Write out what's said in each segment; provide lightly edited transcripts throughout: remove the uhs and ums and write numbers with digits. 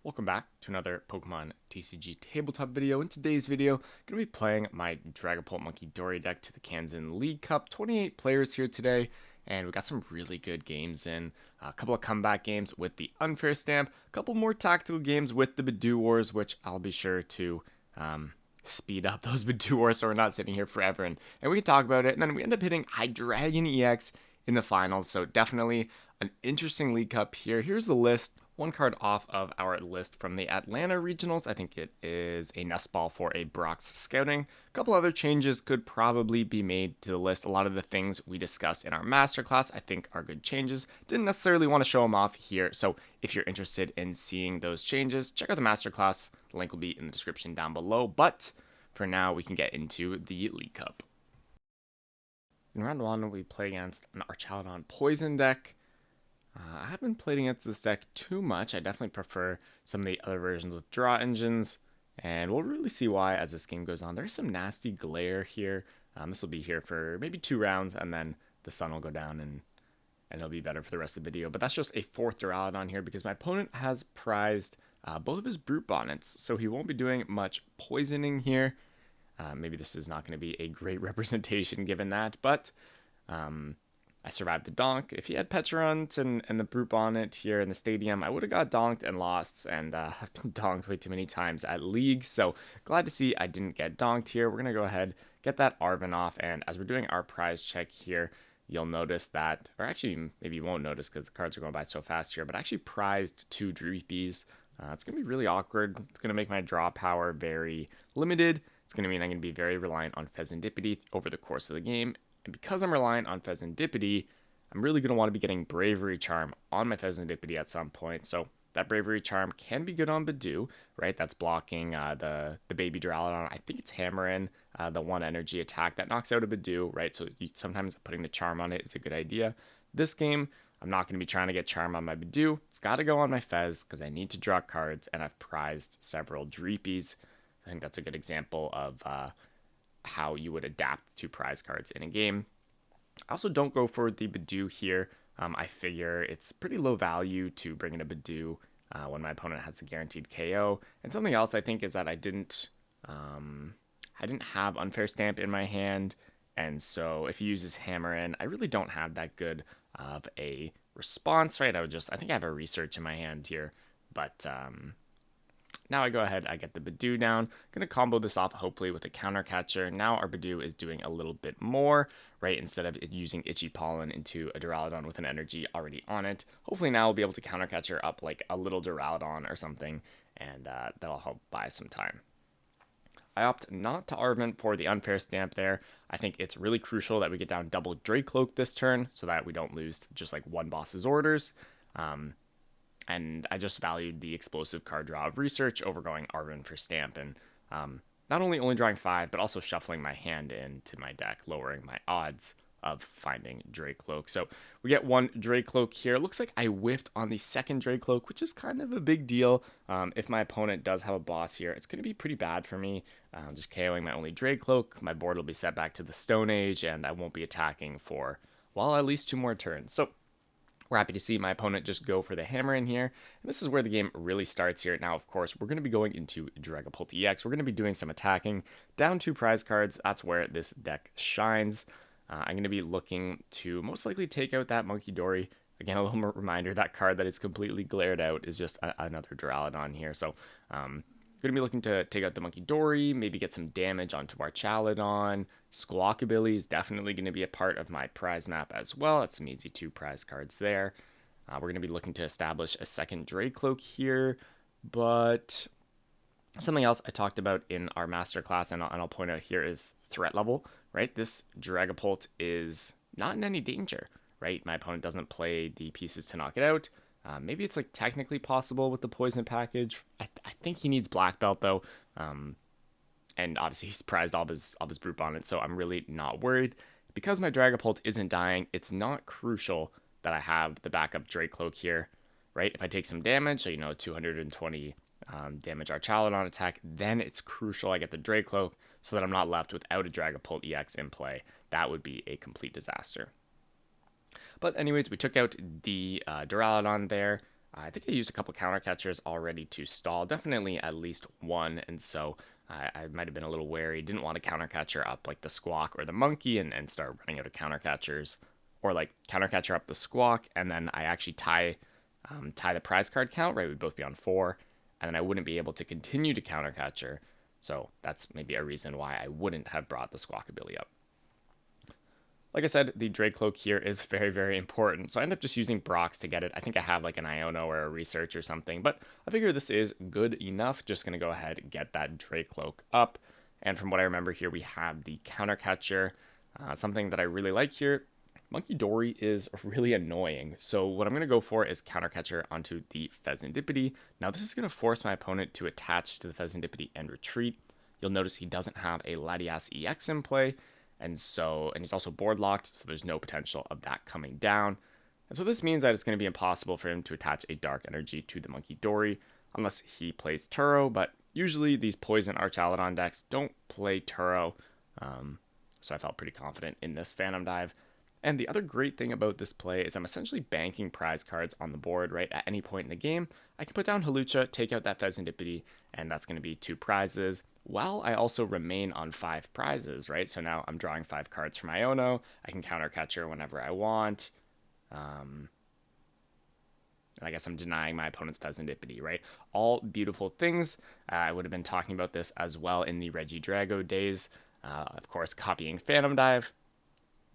Welcome back to another Pokemon TCG tabletop video. In today's video, I'm going to be playing my Dragapult Monkey Dory deck to the Kansan League Cup. 28 players here today, and we got some really good games in. A couple of comeback games with the Unfair Stamp, a couple more tactical games with the Bidoof Wars, which I'll be sure to speed up those Bidoof Wars so we're not sitting here forever, and we can talk about it. And then we end up hitting Hydreigon EX in the finals, so definitely an interesting League Cup here. Here's the list. One card off of our list from the Atlanta Regionals. I think it is a nest ball for a Brock's Scouting. A couple other changes could probably be made to the list. A lot of the things we discussed in our masterclass I think are good changes. Didn't necessarily want to show them off here, so if you're interested in seeing those changes, check out the masterclass. The link will be in the description down below, but for now we can get into the League Cup. In round one, we play against an Archaludon Poison deck. I haven't played against this deck too much. I definitely prefer some of the other versions with draw engines, and we'll really see why as this game goes on. There's some nasty glare here. This will be here for maybe 2 rounds, and then the sun will go down, and it'll be better for the rest of the video. But that's just a 4th Duraludon here because my opponent has prized both of his Brute Bonnets, so he won't be doing much poisoning here. Maybe this is not going to be a great representation given that, but I survived the donk. If he had Pecharunt and the Brute Bonnet here in the stadium, I would have got donked and lost, and I've been donked way too many times at League, so glad to see I didn't get donked here. We're going to go ahead, get that Arven off, and as we're doing our prize check here, you'll notice that, or actually maybe you won't notice because the cards are going by so fast here, but I actually prized 2 Dreepies. It's going to be really awkward. It's going to make my draw power very limited. It's going to mean I'm going to be very reliant on Pheasantipity over the course of the game. And because I'm relying on Pheasantipity, I'm really going to want to be getting Bravery Charm on my Pheasantipity at some point. So that Bravery Charm can be good on Bidoof, right? That's blocking the baby Duraludon. I think it's hammering the 1 energy attack that knocks out a Bidoof, right? So sometimes putting the Charm on it is a good idea. This game, I'm not going to be trying to get Charm on my Bidoof. It's got to go on my Fez because I need to draw cards, and I've prized several Dreepies. I think that's a good example of how you would adapt to prize cards in a game. I also don't go for the Bidoof here. I figure it's pretty low value to bring in a Bidoof when my opponent has a guaranteed KO. And something else I think is that I didn't have Unfair Stamp in my hand, and so if he uses Hammer in, I really don't have that good of a response, right? I think I have a Research in my hand here, but now I go ahead, I get the Bidoof down. Going to combo this off hopefully with a Counter Catcher. Now our Bidoof is doing a little bit more, right? Instead of using Itchy Pollen into a Duraludon with an energy already on it. Hopefully now we'll be able to Counter Catcher up like a little Duraludon or something, and that'll help buy some time. I opt not to Arven for the Unfair Stamp there. I think it's really crucial that we get down double Dracloak this turn so that we don't lose to just like one boss's orders. And I just valued the explosive card draw of Research over going Arven for Stamp, and not only drawing 5, but also shuffling my hand into my deck, lowering my odds of finding Dracloak. So we get 1 Dracloak here. It looks like I whiffed on the 2nd Dracloak, which is kind of a big deal. If my opponent does have a boss here, it's going to be pretty bad for me. Just KOing my only Dracloak, my board will be set back to the Stone Age, and I won't be attacking for, well, at least 2 more turns. So we're happy to see my opponent just go for the Hammer in here. And this is where the game really starts here. Now, of course, we're going to be going into Dragapult EX. We're going to be doing some attacking. Down 2 prize cards. That's where this deck shines. I'm going to be looking to most likely take out that Monkey Dory. Again, a little more reminder, that card that is completely glared out is just another Duraludon here. So, going to be looking to take out the Monkey Dory, maybe get some damage onto our Archaludon. Squawkabilly is definitely going to be a part of my prize map as well. That's some easy 2 prize cards there. We're going to be looking to establish a 2nd Dracloak here, but something else I talked about in our masterclass, and I'll point out here, is threat level, right? This Dragapult is not in any danger, right? My opponent doesn't play the pieces to knock it out. Maybe it's like technically possible with the poison package. I think he needs Black Belt though, and obviously he's prized all of his Brute Bonnet, so I'm really not worried. Because my Dragapult isn't dying, it's not crucial that I have the backup Dracloak here, right? If I take some damage, so 220 damage Archaludon attack, then it's crucial I get the Dracloak so that I'm not left without a Dragapult EX in play. That would be a complete disaster. But anyways, we took out the Duraludon there. I think I used a couple counter catchers already to stall, definitely at least one, and so I might have been a little wary. Didn't want to counter catcher up like the Squawk or the Monkey and start running out of counter catchers, or like counter catcher up the Squawk, and then I actually tie the prize card count, right? We'd both be on 4, and then I wouldn't be able to continue to counter catcher. So that's maybe a reason why I wouldn't have brought the Squawk ability up. Like I said, the Dracloak here is very, very important. So I end up just using Brox to get it. I think I have like an Iono or a Research or something, but I figure this is good enough. Just going to go ahead and get that Dracloak up. And from what I remember here, we have the Counter Catcher. Something that I really like here, Monkey Dory is really annoying. So what I'm going to go for is Counter Catcher onto the Pheasantipede. Now this is going to force my opponent to attach to the Pheasantipede and retreat. You'll notice he doesn't have a Latias EX in play. And he's also board locked, so there's no potential of that coming down. And so this means that it's going to be impossible for him to attach a Dark Energy to the Monkey Dory, unless he plays Turo, but usually these Poison Archaludon decks don't play Turo, so I felt pretty confident in this Phantom Dive. And the other great thing about this play is I'm essentially banking prize cards on the board, right? At any point in the game, I can put down Hawlucha, take out that Pheasantipede, and that's going to be 2 prizes, while I also remain on 5 prizes, right? So now I'm drawing 5 cards from Iono, I can counter catcher whenever I want, and I guess I'm denying my opponent's Pheasantipede, right? All beautiful things. I would have been talking about this as well in the Regidrago days. Of course, copying Phantom Dive.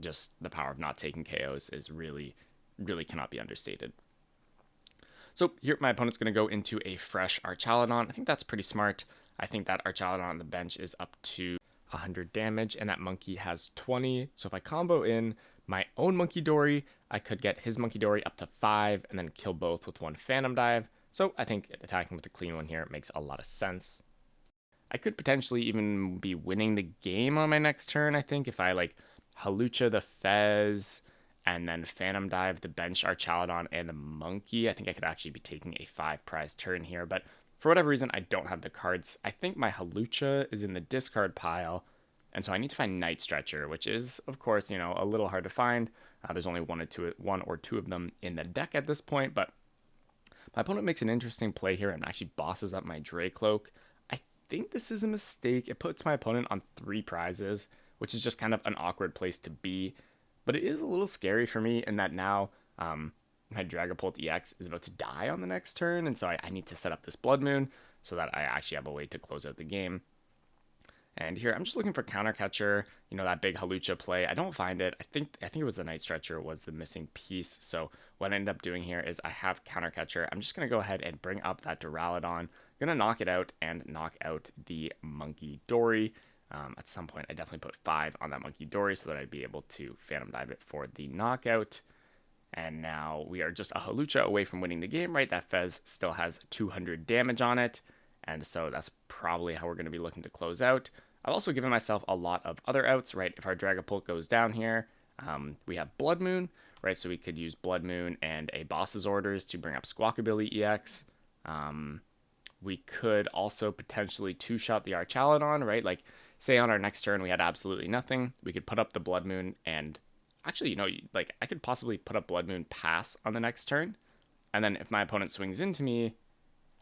Just the power of not taking KOs is really cannot be understated. So here my opponent's going to go into a fresh Archaludon. I think that's pretty smart. I think that Archaludon on the bench is up to 100 damage, and that Monkey has 20. So if I combo in my own Monkey Dory, I could get his Monkey Dory up to 5, and then kill both with 1 Phantom Dive. So I think attacking with a clean one here makes a lot of sense. I could potentially even be winning the game on my next turn, I think, if I like Hawlucha the Fez, and then Phantom Dive the bench Archaludon and the Monkey. I think I could actually be taking a 5 prize turn here, but for whatever reason, I don't have the cards. I think my Hawlucha is in the discard pile, and so I need to find Night Stretcher, which is, of course, a little hard to find. There's only one or two of them in the deck at this point, but my opponent makes an interesting play here and actually bosses up my Dracloak. I think this is a mistake. It puts my opponent on 3 prizes, which is just kind of an awkward place to be. But it is a little scary for me in that now my Dragapult EX is about to die on the next turn, and so I need to set up this Blood Moon so that I actually have a way to close out the game. And here I'm just looking for Counter Catcher, that big Hawlucha play. I don't find it. I think it was the Night Stretcher was the missing piece. So what I ended up doing here is I have Counter Catcher. I'm just going to go ahead and bring up that Duraludon. I'm going to knock it out and knock out the Monkey Dory. At some point, I definitely put 5 on that Monkey Dory so that I'd be able to Phantom Dive it for the knockout. And now we are just a Hawlucha away from winning the game, right? That Fez still has 200 damage on it. And so that's probably how we're going to be looking to close out. I've also given myself a lot of other outs, right? If our Dragapult goes down here, we have Blood Moon, right? So we could use Blood Moon and a Boss's Orders to bring up Squawkabilly EX. We could also potentially 2-shot the Archaludon, right? Like, say on our next turn we had absolutely nothing. We could put up the Blood Moon and actually, I could possibly put up Blood Moon pass on the next turn. And then if my opponent swings into me,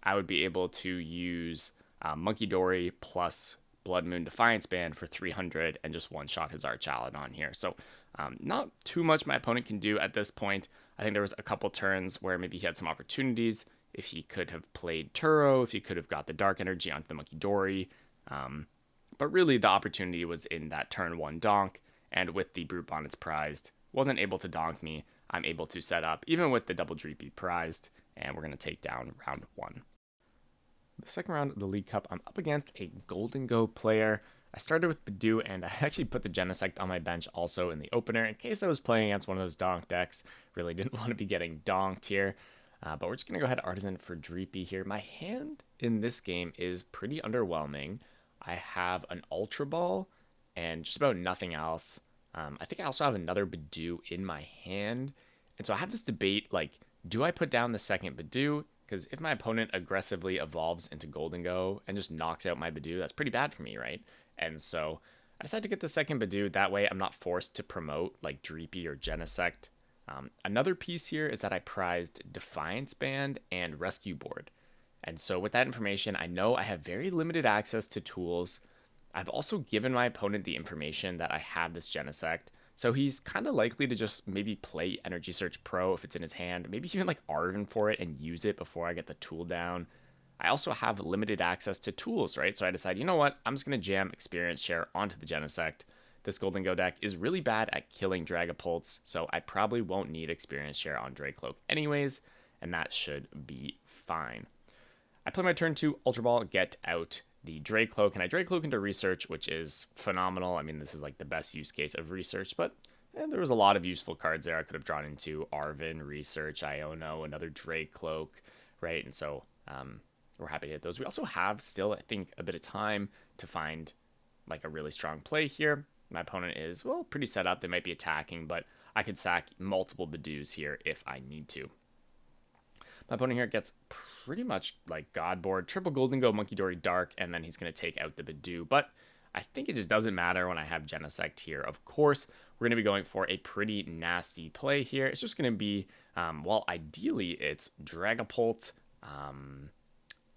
I would be able to use Monkey Dory plus Blood Moon Defiance Band for 300 and just one-shot his Archaludon here. So not too much my opponent can do at this point. I think there was a couple turns where maybe he had some opportunities. If he could have played Turo, if he could have got the Dark Energy onto the Monkey Dory. But really the opportunity was in that turn 1 donk, and with the Brute Bonnets prized, wasn't able to donk me. I'm able to set up, even with the Double Dreepy prized, and we're going to take down round 1. The second round of the League Cup, I'm up against a Gholdengo player. I started with Badoo, and I actually put the Genesect on my bench also in the opener, in case I was playing against one of those donk decks. Really didn't want to be getting donked here. But we're just going to go ahead Artisan for Dreepy here. My hand in this game is pretty underwhelming. I have an Ultra Ball and just about nothing else. I think I also have another Badoo in my hand. And so I have this debate, like, do I put down the second Badoo? Because if my opponent aggressively evolves into Gholdengo and just knocks out my Badoo, that's pretty bad for me, right? And so I decided to get the second Badoo. That way I'm not forced to promote, like, Dreepy or Genesect. Another piece here is that I prized Defiance Band and Rescue Board. And so with that information, I know I have very limited access to tools. I've also given my opponent the information that I have this Genesect, so he's kind of likely to just maybe play Energy Search Pro if it's in his hand, maybe even like Arven for it and use it before I get the tool down. I also have limited access to tools, right? So I decide, you know what, I'm just going to jam Experience Share onto the Genesect. This Gholdengo deck is really bad at killing Dragapults, so I probably won't need Experience Share on Dracloak anyways, and that should be fine. I play my turn 2 Ultra Ball, get out the Dracloak, and I Dracloak into Research, which is phenomenal. I mean, this is like the best use case of Research, but there was a lot of useful cards there I could have drawn into. Arven, Research, Iono, another Dracloak, right? And so we're happy to hit those. We also have still, I think, a bit of time to find like a really strong play here. My opponent is, well, pretty set up. They might be attacking, but I could sack multiple Badoos here if I need to. My opponent here gets pretty much like God board, triple Gholdengo, Monkey Dory, Dark, and then he's going to take out the Badoo. But I think it just doesn't matter when I have Genesect here. Of course, we're going to be going for a pretty nasty play here. It's just going to be, well, ideally it's Dragapult,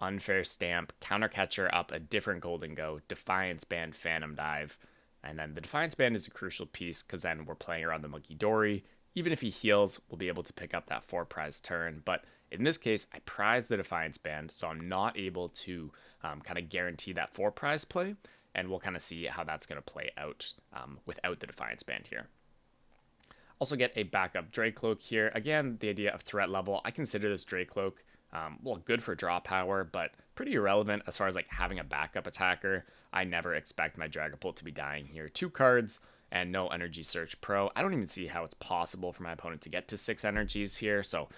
Unfair Stamp, Countercatcher up a different Gholdengo, Defiance Band, Phantom Dive. And then the Defiance Band is a crucial piece because then we're playing around the Monkey Dory. Even if he heals, we'll be able to pick up that 4 prize turn. But in this case, I prize the Defiance Band, so I'm not able to kind of guarantee that 4 prize play. And we'll kind of see how that's going to play out without the Defiance Band here. Also get a backup Dracloak here. Again, the idea of threat level. I consider this Dracloak, well, good for draw power, but pretty irrelevant as far as like having a backup attacker. I never expect my Dragapult to be dying here. 2 cards and no Energy Search Pro. I don't even see how it's possible for my opponent to get to 6 energies here. So,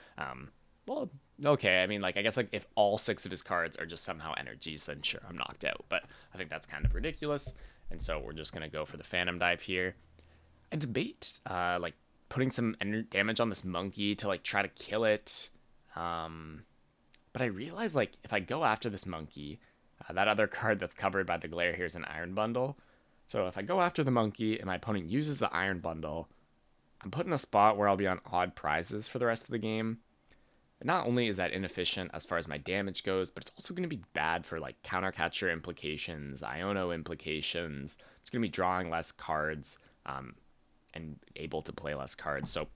well, okay. I mean, like, I guess like if all 6 of his cards are just somehow energies, then sure, I'm knocked out. But I think that's kind of ridiculous. And so we're just going to go for the Phantom Dive here. I debate, like, putting some damage on this monkey to, like, try to kill it. But I realize, like, if I go after this monkey, that other card that's covered by the glare here is an Iron Bundle. So if I go after the monkey and my opponent uses the Iron Bundle, I'm put in a spot where I'll be on odd prizes for the rest of the game. And not only is that inefficient as far as my damage goes, but it's also going to be bad for like Countercatcher implications, Iono implications. It's going to be drawing less cards and able to play less cards. So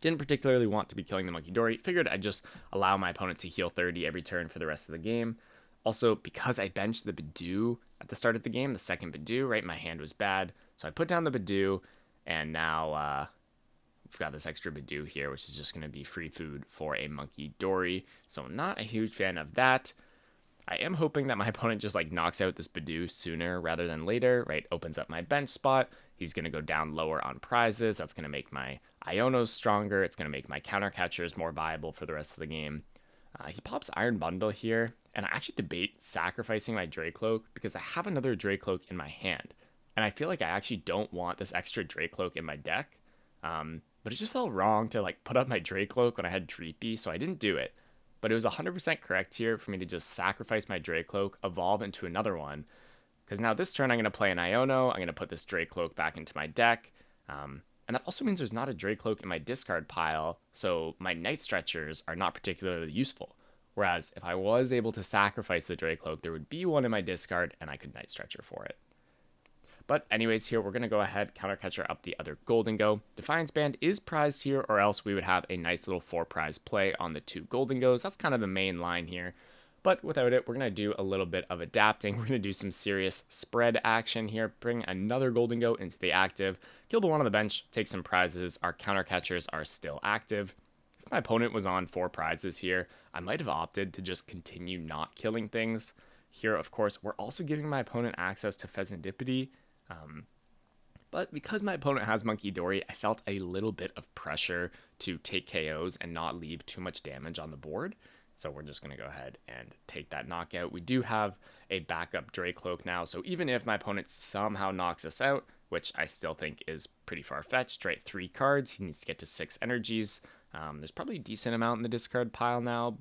didn't particularly want to be killing the Monkey Dory. Figured I'd just allow my opponent to heal 30 every turn for the rest of the game. Also, because I benched the Badoo at the start of the game, the second Badoo, right, my hand was bad. So I put down the Badoo, and now we've got this extra Badoo here, which is just going to be free food for a Monkey Dory. So not a huge fan of that. I am hoping that my opponent just like knocks out this Badoo sooner rather than later, right? Opens up my bench spot. He's going to go down lower on prizes. That's going to make my Ionos stronger. It's going to make my Countercatchers more viable for the rest of the game. He pops Iron Bundle here, and I actually debate sacrificing my Dracloak because I have another Dracloak in my hand. And I feel like I actually don't want this extra Dracloak in my deck. But it just felt wrong to like put up my Dracloak when I had Dreepy, so I didn't do it. But it was 100% correct here for me to just sacrifice my Dracloak, evolve into another one. Because now this turn I'm going to play an Iono, I'm going to put this Dracloak back into my deck. And that also means there's not a Dracloak in my discard pile, so my Night Stretchers are not particularly useful. Whereas if I was able to sacrifice the Dracloak, there would be one in my discard, and I could Night Stretcher for it. But anyways, here we're going to go ahead, Countercatcher up the other Gholdengo. Defiance Band is prized here, or else we would have a nice little 4 prize play on the 2 Gholdengos. That's kind of the main line here. But without it, we're going to do a little bit of adapting. We're going to do some serious spread action here. Bring another Gholdengo into the active. Kill the one on the bench. Take some prizes. Our Countercatchers are still active. If my opponent was on 4 prizes here, I might have opted to just continue not killing things. Here, of course, we're also giving my opponent access to Pheasantipity. But because my opponent has Monkey Dory, I felt a little bit of pressure to take KOs and not leave too much damage on the board. So we're just going to go ahead and take that knockout. We do have a backup Dracloak now, so even if my opponent somehow knocks us out, which I still think is pretty far-fetched, right? 3 cards, he needs to get to 6 energies. There's probably a decent amount in the discard pile now,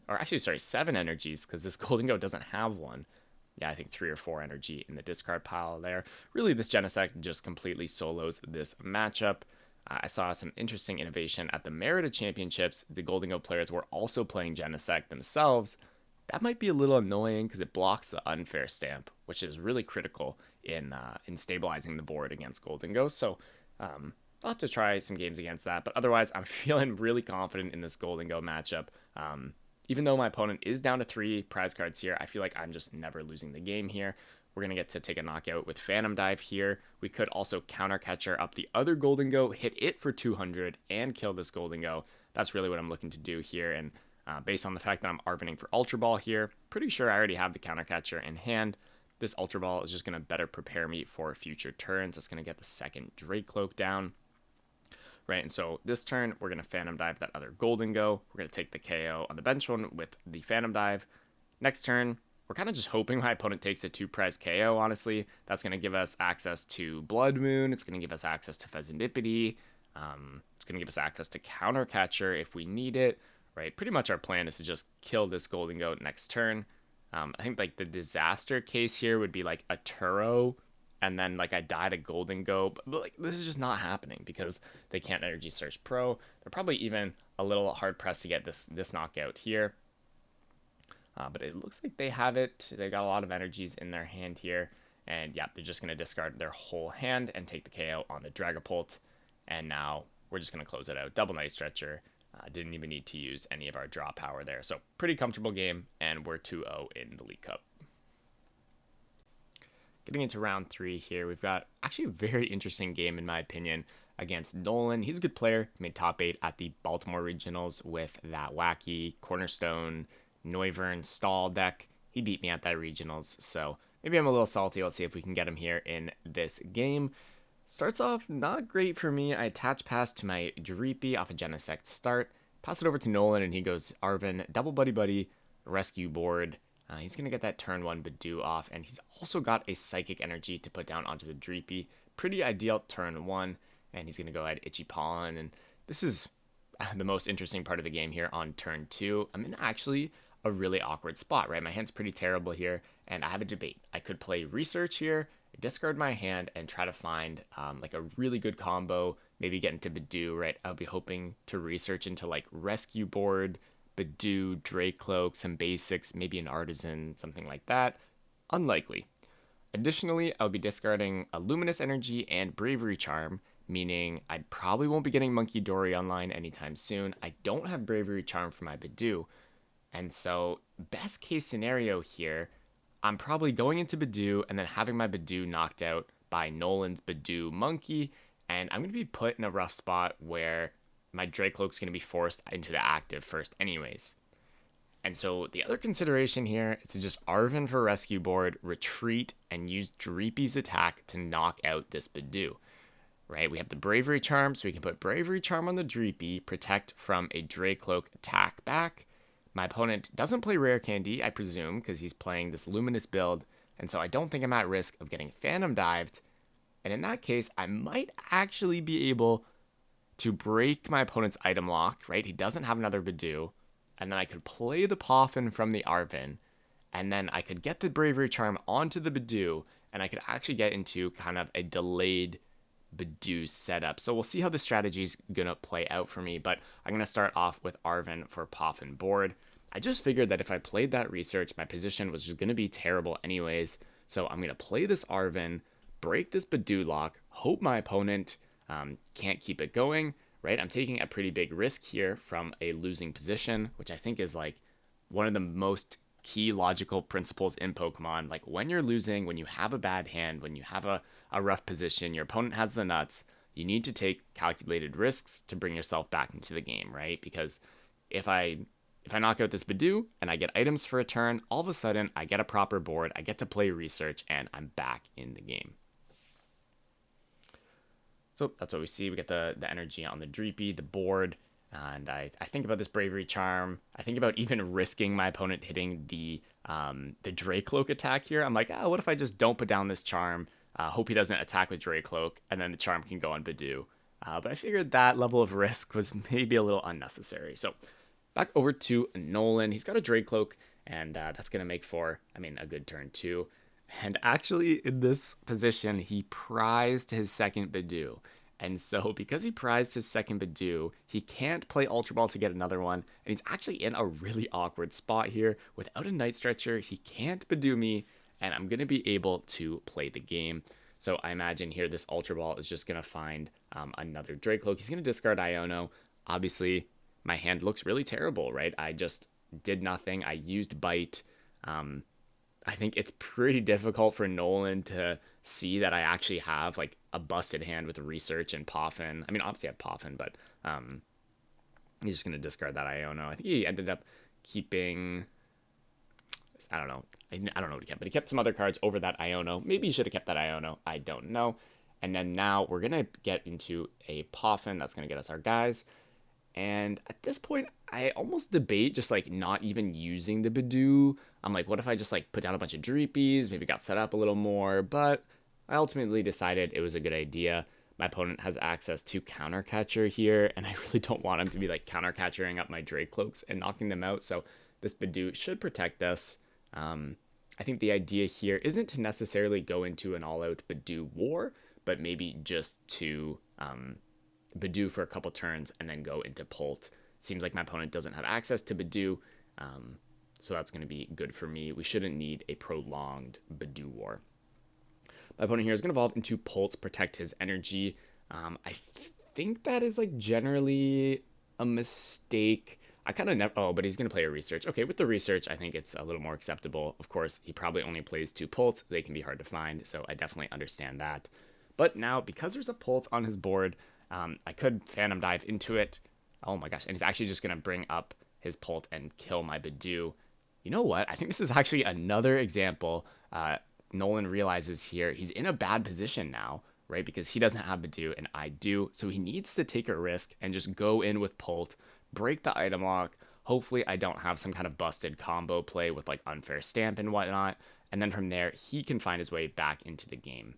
or actually, sorry, 7 energies, because this Gholdengo doesn't have one. Yeah, I think 3 or 4 energy in the discard pile there. Really, this Genesect just completely solos this matchup. I saw some interesting innovation at the Merida Championships. The Gholdengo players were also playing Genesect themselves. That might be a little annoying because it blocks the unfair stamp, which is really critical in stabilizing the board against Gholdengo. So I'll have to try some games against that. But otherwise, I'm feeling really confident in this Gholdengo matchup. Even though my opponent is down to 3 prize cards here, I feel like I'm just never losing the game here. We're going to get to take a knockout with Phantom Dive here. We could also counter catcher up the other Gholdengo, hit it for 200, and kill this Gholdengo. That's really what I'm looking to do here. And based on the fact that I'm Arvening for Ultra Ball here, pretty sure I already have the counter catcher in hand. This Ultra Ball is just going to better prepare me for future turns. It's going to get the second Dracloak down. Right, and so this turn, we're going to Phantom Dive that other Gholdengo. We're going to take the KO on the bench one with the Phantom Dive. Next turn, we're kind of just hoping my opponent takes a 2-prize KO, honestly. That's going to give us access to Blood Moon. It's going to give us access to Pheasantipity. It's going to give us access to Counter Catcher if we need it. Right, pretty much our plan is to just kill this Gholdengo next turn. I think like the disaster case here would be like a Turo, and then like I die to Gholdengo, but like this is just not happening because they can't Energy Search Pro. They're probably even a little hard pressed to get this knockout here. But it looks like they have it. They've got a lot of energies in their hand here, and yeah, they're just going to discard their whole hand and take the KO on the Dragapult. And now we're just going to close it out. Double Night Stretcher. Didn't even need to use any of our draw power there. So pretty comfortable game, and we're 2-0 in the League Cup. Getting into round 3 here, we've got actually a very interesting game in my opinion against Nolan. He's a good player. He made top 8 at the Baltimore Regionals with that wacky Cornerstone Noivern stall deck. He beat me at that Regionals, so maybe I'm a little salty. Let's see if we can get him here in this game. Starts off not great for me. I attach pass to my Dreepy off a Genesect start. Pass it over to Nolan, and he goes Arven, double buddy buddy, rescue board. He's going to get that turn 1 Badoo off, and he's also got a Psychic Energy to put down onto the Dreepy. Pretty ideal turn 1, and he's going to go ahead Itchy Pollen, and this is the most interesting part of the game here on turn 2. I'm in actually a really awkward spot, right? My hand's pretty terrible here, and I have a debate. I could play Research here, discard my hand, and try to find like a really good combo, maybe get into Badoo, right? I'll be hoping to research into like Rescue Board, Badoo, Dracloak, some basics, maybe an Artisan, something like that. Unlikely. Additionally, I'll be discarding a Luminous Energy and Bravery Charm, meaning I probably won't be getting Monkey Dory online anytime soon. I don't have Bravery Charm for my Badoo, and so best case scenario here, I'm probably going into Badoo and then having my Badoo knocked out by Nolan's Badoo Monkey, and I'm going to be put in a rough spot where my Dracloak's going to be forced into the active first anyways. And so the other consideration here is to just Arven for Rescue Board, retreat, and use Dreepy's attack to knock out this Badoo. Right, we have the Bravery Charm, so we can put Bravery Charm on the Dreepy, protect from a Dracloak attack back. My opponent doesn't play Rare Candy, I presume, because he's playing this Luminous build, and so I don't think I'm at risk of getting Phantom Dived. And in that case, I might actually be able to break my opponent's item lock, right? He doesn't have another Badoo, and then I could play the Poffin from the Arven, and then I could get the Bravery Charm onto the Badoo, and I could actually get into kind of a delayed Badoo setup. So we'll see how the strategy is going to play out for me, but I'm going to start off with Arven for Poffin board. I just figured that if I played that Research, my position was just going to be terrible anyways, so I'm going to play this Arven, break this Badoo lock, hope my opponent can't keep it going, right? I'm taking a pretty big risk here from a losing position, which I think is like one of the most key logical principles in Pokemon. Like when you're losing, when you have a bad hand, when you have a rough position, your opponent has the nuts, you need to take calculated risks to bring yourself back into the game, right? Because if I knock out this Badoo and I get items for a turn, all of a sudden I get a proper board, I get to play Research, and I'm back in the game. So that's what we see. We get the energy on the Dreepy, the board, and I think about this Bravery Charm. I think about even risking my opponent hitting the Dracloak attack here. I'm like, what if I just don't put down this Charm, hope he doesn't attack with Dracloak, and then the Charm can go on Badoo. But I figured that level of risk was maybe a little unnecessary. So back over to Nolan. He's got a Dracloak, and that's going to make for, a good turn too. And actually, in this position, he prized his second Badoo. And so, because he prized his second Badoo, he can't play Ultra Ball to get another one. And he's actually in a really awkward spot here. Without a Night Stretcher, he can't Badoo me, and I'm going to be able to play the game. So I imagine here this Ultra Ball is just going to find another Dracloak. He's going to discard Iono. Obviously, my hand looks really terrible, right? I just did nothing. I used Bite. I think it's pretty difficult for Nolan to see that I actually have like a busted hand with Research and Poffin. I mean, obviously I have Poffin, but he's just going to discard that Iono. I think he ended up keeping, I don't know. I don't know what he kept, but he kept some other cards over that Iono. Maybe he should have kept that Iono. I don't know. And then now we're going to get into a Poffin. That's going to get us our guys. And at this point, I almost debate just like not even using the Badoo. I'm like, what if I just like put down a bunch of Dreepies, maybe got set up a little more, but I ultimately decided it was a good idea. My opponent has access to Counter Catcher here, and I really don't want him to be like Counter Catchering up my Dracloaks and knocking them out, so this Badoo should protect us. I think the idea here isn't to necessarily go into an all-out Badoo war, but maybe just to Badoo for a couple turns and then go into Pult. Seems like my opponent doesn't have access to Badoo, so that's going to be good for me. We shouldn't need a prolonged Badoo war. My opponent here is going to evolve into Pult, protect his energy. I think that is like generally a mistake. I kind of never, oh, but he's going to play a Research. Okay, with the Research, I think it's a little more acceptable. Of course, he probably only plays 2 Pults. They can be hard to find, so I definitely understand that. But now, because there's a Pult on his board, I could Phantom Dive into it. Oh my gosh, and he's actually just going to bring up his Pult and kill my Badoo. You know what? I think this is actually another example. Nolan realizes here he's in a bad position now, right? Because he doesn't have Badoo and I do. So he needs to take a risk and just go in with Pult, break the item lock. Hopefully I don't have some kind of busted combo play with like Unfair Stamp and whatnot. And then from there, he can find his way back into the game.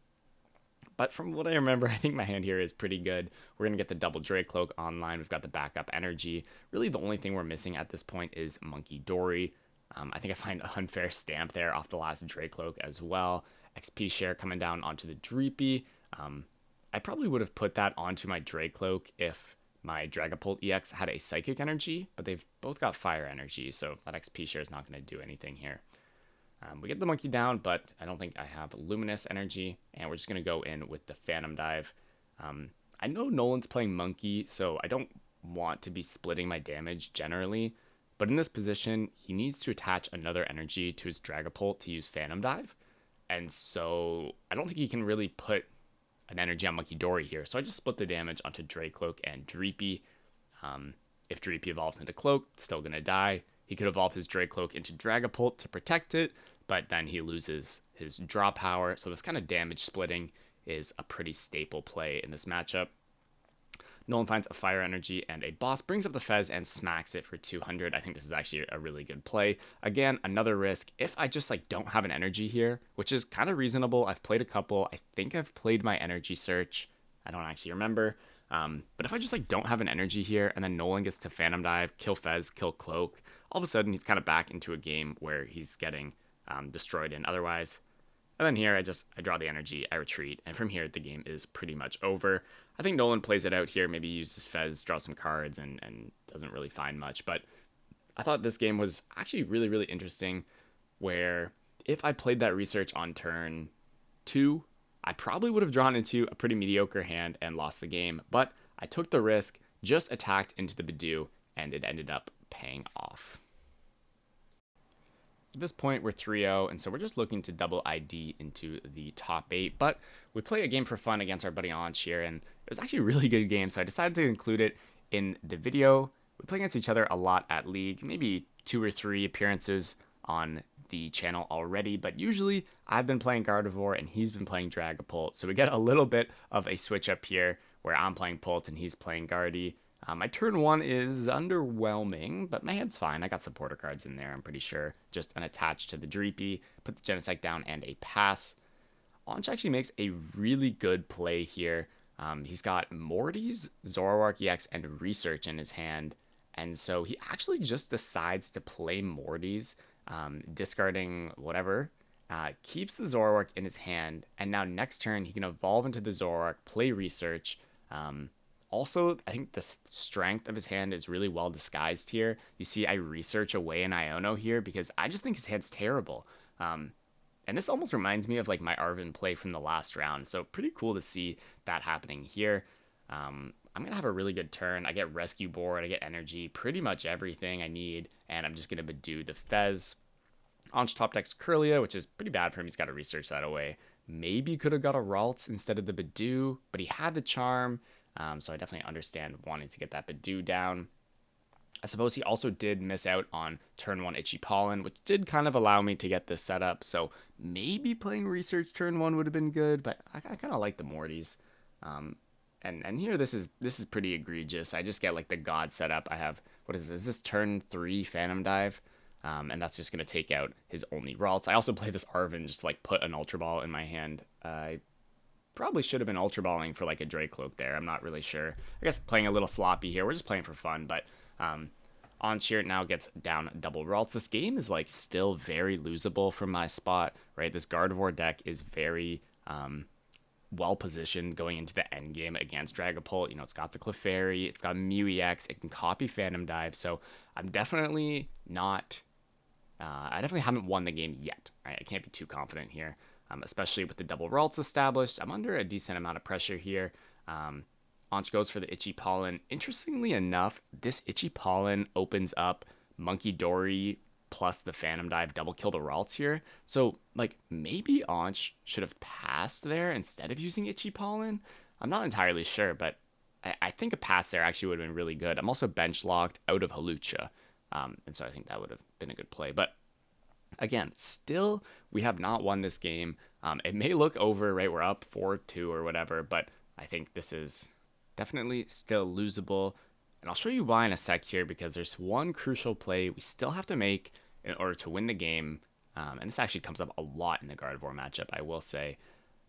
But from what I remember, I think my hand here is pretty good. We're going to get the double Dracloak online. We've got the backup energy. Really, the only thing we're missing at this point is Monkey Dory. I think I find an Unfair Stamp there off the last Dracloak as well. XP share coming down onto the Dreepy. I probably would have put that onto my Dracloak if my Dragapult EX had a Psychic energy, but they've both got Fire energy, so that XP share is not going to do anything here. We get the Monkey down, but I don't think I have Luminous energy, and we're just going to go in with the Phantom Dive. I know Nolan's playing Monkey, so I don't want to be splitting my damage generally, but in this position, he needs to attach another energy to his Dragapult to use Phantom Dive, and so I don't think he can really put an energy on Monkey Dory here, so I just split the damage onto Dracloak and Dreepy. If Dreepy evolves into Cloak, it's still going to die. He could evolve his Dracloak into Dragapult to protect it, but then he loses his draw power, so this kind of damage splitting is a pretty staple play in this matchup. Nolan finds a Fire energy and a Boss, brings up the Fez and smacks it for 200. I think this is actually a really good play. Again, another risk. If I just like don't have an energy here, which is kind of reasonable. I've played a couple. I think I've played my Energy Search. I don't actually remember. But if I just like don't have an energy here and then Nolan gets to Phantom Dive, kill Fez, kill Cloak, all of a sudden he's kind of back into a game where he's getting destroyed in otherwise. And then here I draw the energy, I retreat, and from here the game is pretty much over. I think Nolan plays it out here, maybe uses Fez, draws some cards, and doesn't really find much. But I thought this game was actually really, really interesting, where if I played that Research on turn 2, I probably would have drawn into a pretty mediocre hand and lost the game. But I took the risk, just attacked into the Badoo, and it ended up paying off. At this point, we're 3-0, and so we're just looking to double ID into the top 8. But we play a game for fun against our buddy Anch here, and it was actually a really good game, so I decided to include it in the video. We play against each other a lot at League, maybe 2 or 3 appearances on the channel already, but usually I've been playing Gardevoir and he's been playing Dragapult, so we get a little bit of a switch up here where I'm playing Pult and he's playing Gardy. My turn 1 is underwhelming, but my hand's fine. I got supporter cards in there, I'm pretty sure. Just an attach to the Dreepy, put the Genesect down, and a pass. Anch actually makes a really good play here. He's got Morty's, Zoroark EX, and Research in his hand, and so he actually just decides to play Morty's, discarding whatever, keeps the Zoroark in his hand, and now next turn he can evolve into the Zoroark, play Research, Also, I think the strength of his hand is really well disguised here. You see, I research away an Iono here because I just think his hand's terrible. And this almost reminds me of like my Arven play from the last round. So pretty cool to see that happening here. I'm going to have a really good turn. I get Rescue Board, I get Energy, pretty much everything I need. And I'm just going to Badoo the Fez. Onch top decks Curlia, which is pretty bad for him. He's got to research that away. Maybe could have got a Ralts instead of the Badoo, but he had the Charm. So I definitely understand wanting to get that Badoo down. I suppose he also did miss out on turn 1 Itchy Pollen, which did kind of allow me to get this set up. So maybe playing Research turn 1 would have been good, but I kind of like the Mortys. And here this is pretty egregious. I just get like the God setup. I have, what is this? Is this turn 3 Phantom Dive? And that's just going to take out his only Ralts. I also play this Arven just to, like, put an Ultra Ball in my hand. I probably should have been Ultra Balling for like a Dracloak there. I'm not really sure. I guess playing a little sloppy here. We're just playing for fun, but Oncheer now gets down double Ralts. This game is like still very losable from my spot, right? This Gardevoir deck is very well positioned going into the end game against Dragapult. You know, it's got the Clefairy, it's got Mew EX, it can copy Phantom Dive. So I'm definitely not. I definitely haven't won the game yet. Right? I can't be too confident here, especially with the double Ralts established. I'm under a decent amount of pressure here. Onch goes for the Itchy Pollen. Interestingly enough, this Itchy Pollen opens up Monkey Dory plus the Phantom Dive double kill the Ralts here. So, like, maybe Onch should have passed there instead of using Itchy Pollen. I'm not entirely sure, but I think a pass there actually would have been really good. I'm also bench locked out of Hawlucha, and so I think that would have been a good play. But again, still, we have not won this game. It may look over, right? We're up 4-2 or whatever, but I think this is definitely still losable. And I'll show you why in a sec here, because there's one crucial play we still have to make in order to win the game. And this actually comes up a lot in the Gardevoir matchup, I will say.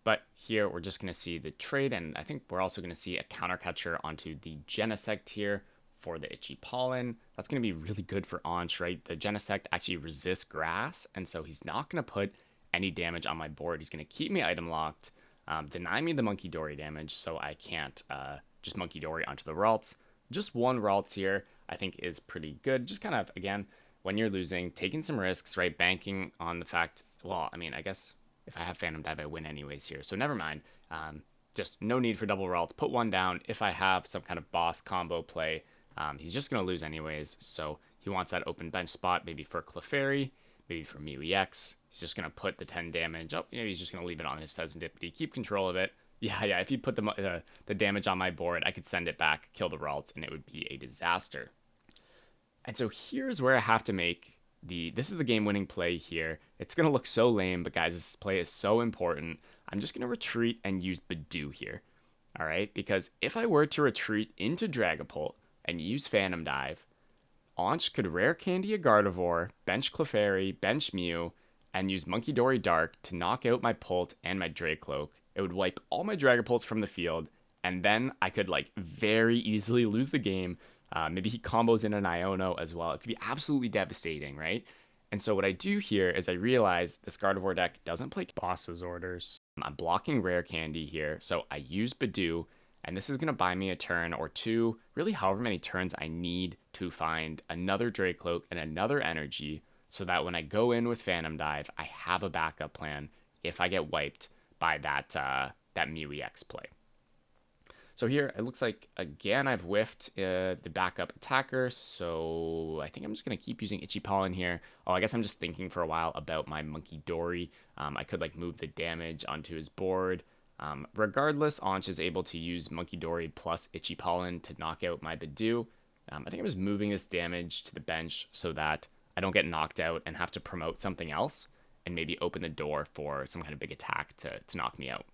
But here we're just going to see the trade, and I think we're also going to see a counter catcher onto the Genesect here for the Itchy Pollen. That's going to be really good for Onch, right? The Genesect actually resists grass, and so he's not going to put any damage on my board. He's going to keep me item locked, deny me the Monkey Dory damage, so I can't just Monkey Dory onto the Ralts. Just one Ralts here I think is pretty good. Just kind of, again, when you're losing, taking some risks, right? Banking on the fact, well, I mean, I guess if I have Phantom Dive, I win anyways here. So never mind. Just no need for double Ralts. Put one down. If I have some kind of boss combo play, he's just going to lose anyways. So he wants that open bench spot, maybe for Clefairy, maybe for Mew EX. He's just going to put the 10 damage. Oh, maybe he's just going to leave it on his Pheasantipity. Keep control of it. Yeah, if he put the damage on my board, I could send it back, kill the Ralts, and it would be a disaster. And so here's where I have to make this is the game-winning play here. It's going to look so lame, but guys, this play is so important. I'm just going to retreat and use Badoo here, all right? Because if I were to retreat into Dragapult and use Phantom Dive, Onch could Rare Candy a Gardevoir, bench Clefairy, bench Mew, and use Monkey Dory Dark to knock out my Pult and my Dracloak. It would wipe all my Dragapults from the field, and then I could, like, very easily lose the game. Maybe he combos in an Iono as well. It could be absolutely devastating, right? And so what I do here is I realize this Gardevoir deck doesn't play Boss's Orders. I'm blocking Rare Candy here, so I use Badoo, and this is going to buy me a turn or two, really however many turns I need to find another Dracloak and another Energy, so that when I go in with Phantom Dive, I have a backup plan if I get wiped by that Mew EX play. So here, it looks like, again, I've whiffed the backup attacker, so I think I'm just going to keep using Itchy Pollen here. Oh, I guess I'm just thinking for a while about my Monkey Dory. I could, like, move the damage onto his board. Regardless, Onch is able to use Monkey Dory plus Itchy Pollen to knock out my Badoo. I think I'm just moving this damage to the bench so that I don't get knocked out and have to promote something else and maybe open the door for some kind of big attack to knock me out.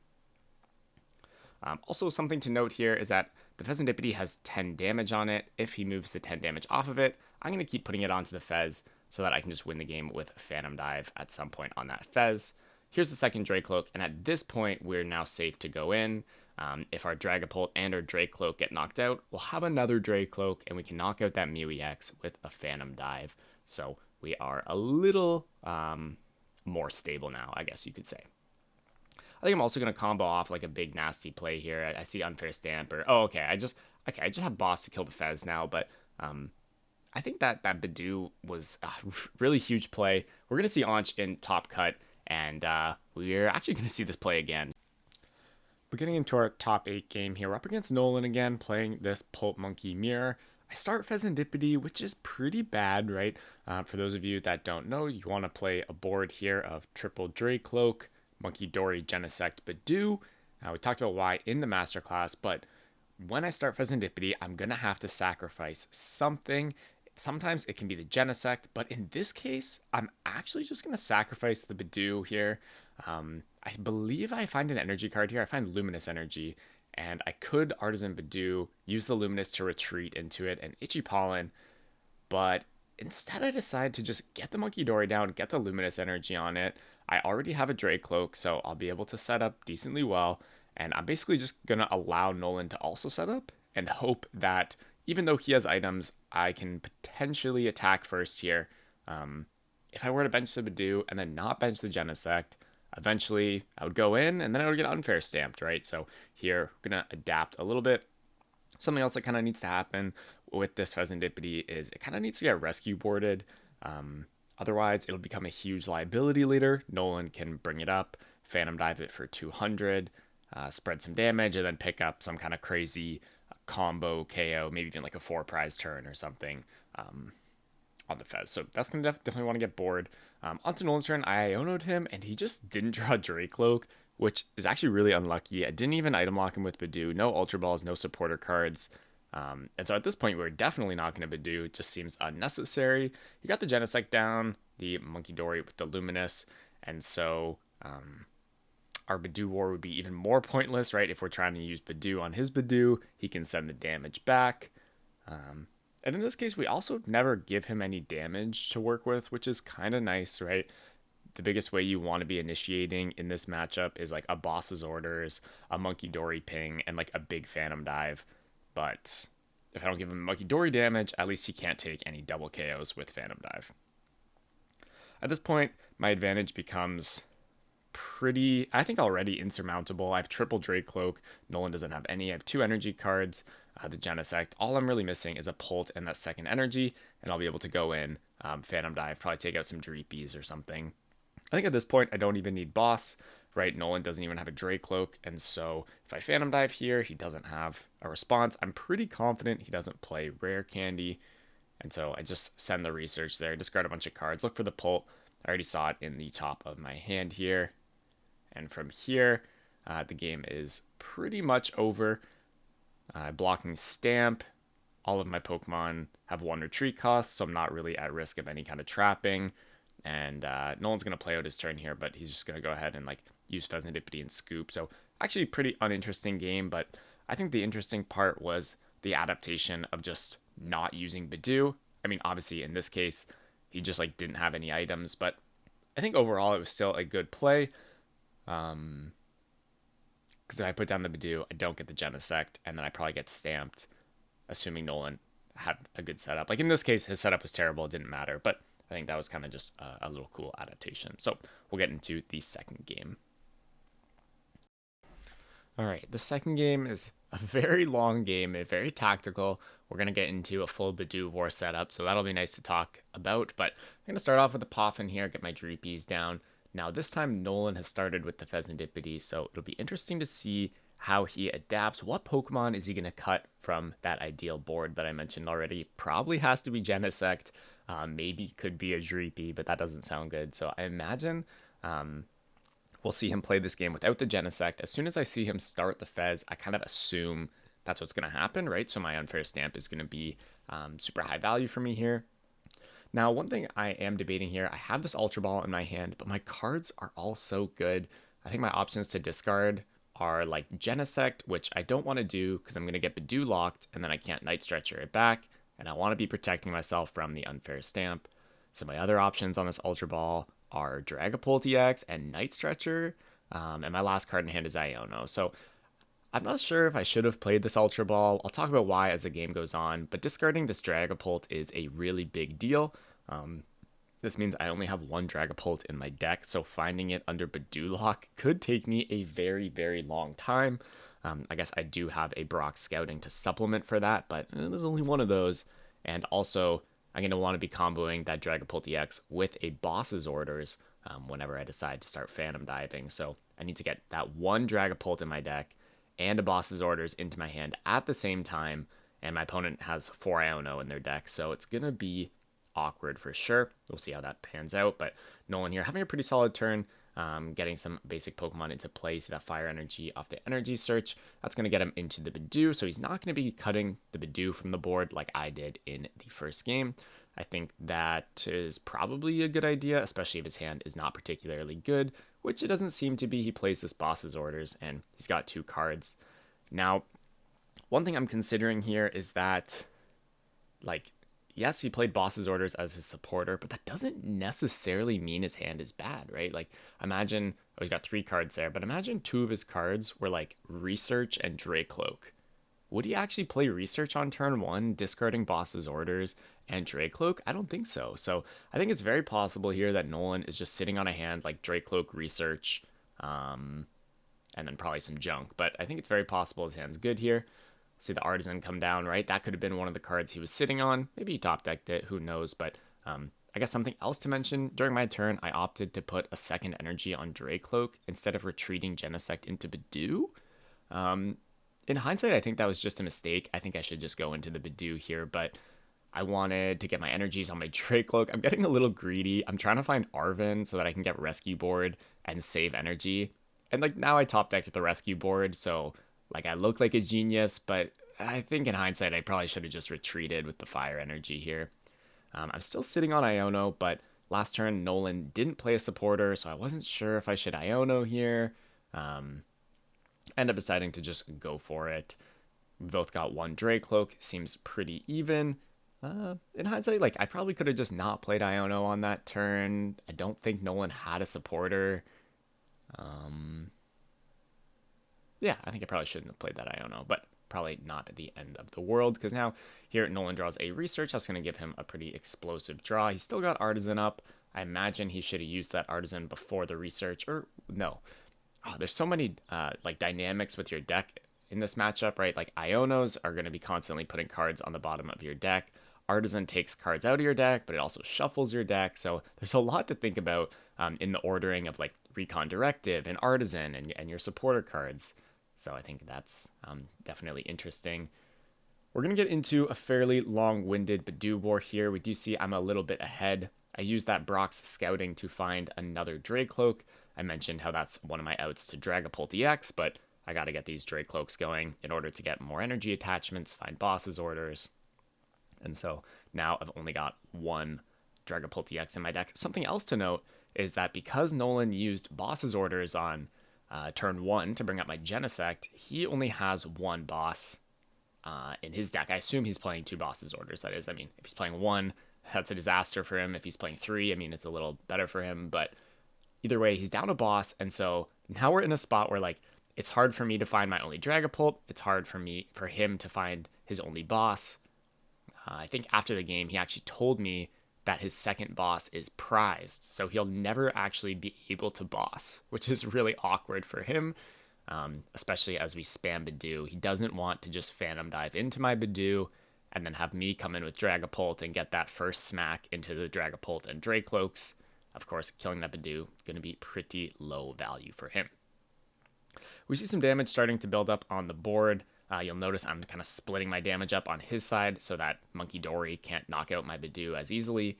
Also, something to note here is that the Pheasantipity has 10 damage on it. If he moves the 10 damage off of it, I'm going to keep putting it onto the Fez so that I can just win the game with Phantom Dive at some point on that Fez. Here's the second Dracloak, and at this point, we're now safe to go in. If our Dragapult and our Dracloak get knocked out, we'll have another Dracloak, and we can knock out that Mew EX with a Phantom Dive. So we are a little more stable now, I guess you could say. I think I'm also going to combo off like a big nasty play here. I see Unfair Stamp or, oh, okay, I just have boss to kill the Fez now, but I think that Badoo was a really huge play. We're going to see Aunch in top cut, and we're actually going to see this play again. But getting into our top 8 game here, we're up against Nolan again, playing this Pulp Monkey Mirror. I start Pheasantipity, which is pretty bad, right? For those of you that don't know, you want to play a board here of triple Dracloak, Monkey Dory, Genesect, Badoo. We talked about why in the masterclass, but when I start Pheasantipity, I'm going to have to sacrifice something. Sometimes it can be the Genesect, but in this case, I'm actually just going to sacrifice the Badoo here. I believe I find an energy card here. I find Luminous Energy, and I could Artisan Badoo, use the Luminous to retreat into it, and Itchy Pollen, but instead I decide to just get the Monkey Dory down, get the Luminous Energy on it. I already have a Dracloak, so I'll be able to set up decently well, and I'm basically just going to allow Nolan to also set up and hope that even though he has items, I can potentially attack first here. If I were to bench the Badoo and then not bench the Genesect, eventually I would go in and then I would get Unfair Stamped, right? So here, I'm going to adapt a little bit. Something else that kind of needs to happen with this Pheasantipity is it kind of needs to get rescue boarded. Otherwise, it'll become a huge liability later. Nolan can bring it up, Phantom Dive it for 200, spread some damage, and then pick up some kind of crazy combo KO, maybe even like a 4 prize turn or something on the Fez. So that's going to definitely want to get bored. Onto Nolan's turn, I Iono'd him, and he just didn't draw Dracloak, which is actually really unlucky. I didn't even item lock him with Badoo. No Ultra Balls, no supporter cards. And so at this point, we're definitely not going to Badoo. It just seems unnecessary. You got the Genesect down, the Monkey Dory with the Luminous, and so our Badoo War would be even more pointless, right? If we're trying to use Badoo on his Badoo, he can send the damage back. And in this case, we also never give him any damage to work with, which is kind of nice, right? The biggest way you want to be initiating in this matchup is like a boss's orders, a Monkey Dory ping, and like a big Phantom Dive. But if I don't give him Monkey Dory damage, at least he can't take any double KOs with Phantom Dive. At this point, my advantage becomes pretty, I think, already insurmountable. I have triple Dracloak. Nolan doesn't have any. I have 2 energy cards. The Genesect. All I'm really missing is a Pult and that second energy, and I'll be able to go in, Phantom Dive, probably take out some Dreepies or something. I think at this point, I don't even need boss, right? Nolan doesn't even have a Dracloak, and so if I Phantom Dive here, he doesn't have a response. I'm pretty confident he doesn't play Rare Candy, and so I just send the research there, discard a bunch of cards, look for the Pult. I already saw it in the top of my hand here, and from here, the game is pretty much over. Blocking Stamp. All of my Pokemon have 1 retreat cost, so I'm not really at risk of any kind of trapping. And Nolan's going to play out his turn here, but he's just going to go ahead and like use Pheasantipity and Scoop. So actually pretty uninteresting game, but I think the interesting part was the adaptation of just not using Badoo. I mean, obviously in this case, he just like didn't have any items, but I think overall it was still a good play. Because if I put down the Badoo, I don't get the Genesect, and then I probably get stamped, assuming Nolan had a good setup. Like in this case, his setup was terrible. It didn't matter, but I think that was kind of just a little cool adaptation. So we'll get into the second game. All right, the second game is a very long game, very tactical. We're going to get into a full Badoo War setup, so that'll be nice to talk about. But I'm going to start off with a Poffin here, get my Dreepies down. Now, this time, Nolan has started with the Pheasantipity, so it'll be interesting to see how he adapts. What Pokemon is he going to cut from that ideal board that I mentioned already? Probably has to be Genesect. Maybe could be a Dreepy, but that doesn't sound good. So I imagine we'll see him play this game without the Genesect. As soon as I see him start the Fez, I kind of assume that's what's going to happen, right? So my Unfair Stamp is going to be super high value for me here. Now, one thing I am debating here, I have this Ultra Ball in my hand, but my cards are all so good. I think my options to discard are like Genesect, which I don't want to do because I'm going to get Badoo locked, and then I can't Night Stretcher it back, and I want to be protecting myself from the Unfair Stamp. So my other options on this Ultra Ball are Dragapult EX and Night Stretcher, and my last card in hand is Iono. So I'm not sure if I should have played this Ultra Ball. I'll talk about why as the game goes on, but discarding this Dragapult is a really big deal. This means I only have one Dragapult in my deck, so finding it under Lock could take me a very, very long time. I guess I do have a Brock Scouting to supplement for that, but there's only one of those. And also, I'm going to want to be comboing that Dragapult EX with a Boss's Orders whenever I decide to start Phantom Diving. So I need to get that one Dragapult in my deck and a Boss's Orders into my hand at the same time. And my opponent has 4 Iono in their deck, so it's going to be awkward for sure. We'll see how that pans out. But Nolan here having a pretty solid turn, getting some basic Pokemon into play. See that Fire Energy off the Energy Search. That's going to get him into the Bidoof, so he's not going to be cutting the Bidoof from the board like I did in the first game. I think that is probably a good idea, especially if his hand is not particularly good, which it doesn't seem to be. He plays this Boss's Orders, and he's got 2 cards. Now, one thing I'm considering here is that, like, yes, he played Boss's Orders as his supporter, but that doesn't necessarily mean his hand is bad, right? Like, imagine, oh, he's got 3 cards there, but imagine 2 of his cards were like Research and Dracloak. Would he actually play Research on turn 1, discarding Boss's Orders and Dracloak? I don't think so. So I think it's very possible here that Nolan is just sitting on a hand like Dracloak, Research, and then probably some junk. But I think it's very possible his hand's good here. See the Artisan come down, right? That could have been one of the cards he was sitting on. Maybe he top decked it, who knows? But I guess something else to mention, during my turn, I opted to put a second energy on Dracloak instead of retreating Genesect into Bidoof. In hindsight, I think that was just a mistake. I think I should just go into the Bidoof here, but I wanted to get my energies on my Dracloak. I'm getting a little greedy. I'm trying to find Arven so that I can get Rescue Board and save energy. And like now I top decked with the Rescue Board, so like I look like a genius, but I think in hindsight I probably should have just retreated with the Fire Energy here. I'm still sitting on Iono, but last turn Nolan didn't play a supporter, so I wasn't sure if I should Iono here. End up deciding to just go for it. We both got 1 Dracloak, seems pretty even. In hindsight, like I probably could have just not played Iono on that turn. I don't think Nolan had a supporter. Yeah, I think I probably shouldn't have played that Iono, but probably not at the end of the world, because now here Nolan draws a Research. That's going to give him a pretty explosive draw. He's still got Artisan up. I imagine he should have used that Artisan before the Research, or no. Oh, there's so many like dynamics with your deck in this matchup, right? Like Ionos are going to be constantly putting cards on the bottom of your deck. Artisan takes cards out of your deck, but it also shuffles your deck. So there's a lot to think about in the ordering of like Recon Directive and Artisan and your supporter cards. So I think that's definitely interesting. We're going to get into a fairly long-winded Bidoof war here. We do see I'm a little bit ahead. I used that Brock's Scouting to find another Dracloak. I mentioned how that's one of my outs to Dragapult EX, but I got to get these Dracloaks going in order to get more energy attachments, find Boss's Orders. And so now I've only got 1 Dragapult EX in my deck. Something else to note is that because Nolan used Boss's Orders on turn 1 to bring up my Genesect, he only has 1 boss in his deck. I assume he's playing 2 Boss's Orders, that is. I mean, if he's playing 1, that's a disaster for him. If he's playing 3, I mean, it's a little better for him. But either way, he's down a boss, and so now we're in a spot where, like, it's hard for me to find my only Dragapult. It's hard for him to find his only boss. I think after the game, he actually told me that his second boss is prized, so he'll never actually be able to boss, which is really awkward for him, especially as we spam Bidoof. He doesn't want to just Phantom Dive into my Bidoof and then have me come in with Dragapult and get that first smack into the Dragapult and Dracloaks. Of course, killing that Bidoof is going to be pretty low value for him. We see some damage starting to build up on the board. You'll notice I'm kind of splitting my damage up on his side so that Monkey Dory can't knock out my Bidoof as easily.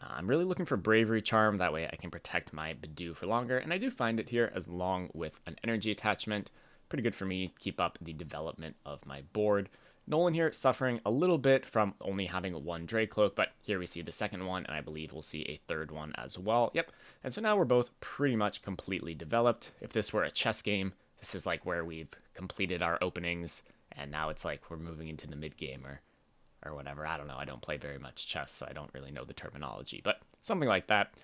I'm really looking for Bravery Charm, that way I can protect my Bidoof for longer, and I do find it here as long with an energy attachment. Pretty good for me to keep up the development of my board. Nolan here suffering a little bit from only having 1 Dracloak, but here we see the second one, and I believe we'll see a third one as well. Yep, and so now we're both pretty much completely developed. If this were a chess game, this is like where we've completed our openings, and now it's like we're moving into the mid-game or whatever. I don't know. I don't play very much chess, so I don't really know the terminology, but something like that.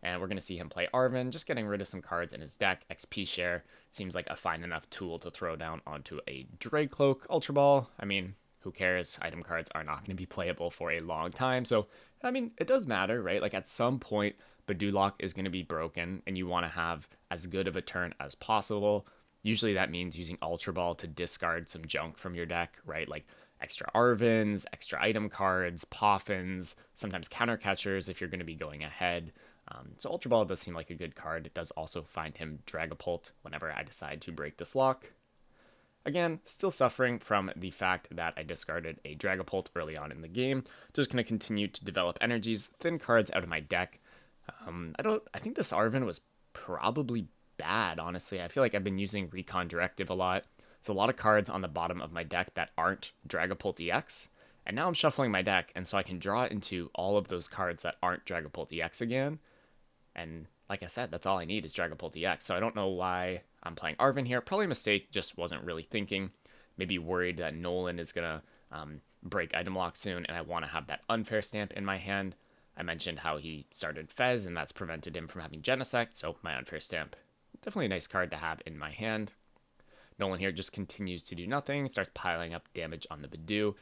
And we're going to see him play Arven, just getting rid of some cards in his deck. XP share seems like a fine enough tool to throw down onto a Dracloak. Ultra Ball, I mean, who cares? Item cards are not going to be playable for a long time. So, I mean, it does matter, right? Like at some point, Badulok is going to be broken, and you want to have as good of a turn as possible. Usually that means using Ultra Ball to discard some junk from your deck, right? Like extra Arvins, extra item cards, Poffins, sometimes counter catchers if you're going to be going ahead. So Ultra Ball does seem like a good card. It does also find him Dragapult whenever I decide to break this lock. Again, still suffering from the fact that I discarded a Dragapult early on in the game. Just going to continue to develop energies, thin cards out of my deck. I think this Arvin was probably bad, honestly. I feel like I've been using Recon Directive a lot. So a lot of cards on the bottom of my deck that aren't Dragapult EX. And now I'm shuffling my deck, and so I can draw into all of those cards that aren't Dragapult EX again. And like I said, that's all I need is Dragapult EX. So I don't know why I'm playing Arvin here. Probably a mistake, just wasn't really thinking. Maybe worried that Nolan is going to break item lock soon, and I want to have that unfair stamp in my hand. I mentioned how he started Fez, and that's prevented him from having Genesect, so my unfair stamp. Definitely a nice card to have in my hand. Nolan here just continues to do nothing, starts piling up damage on the Badoo.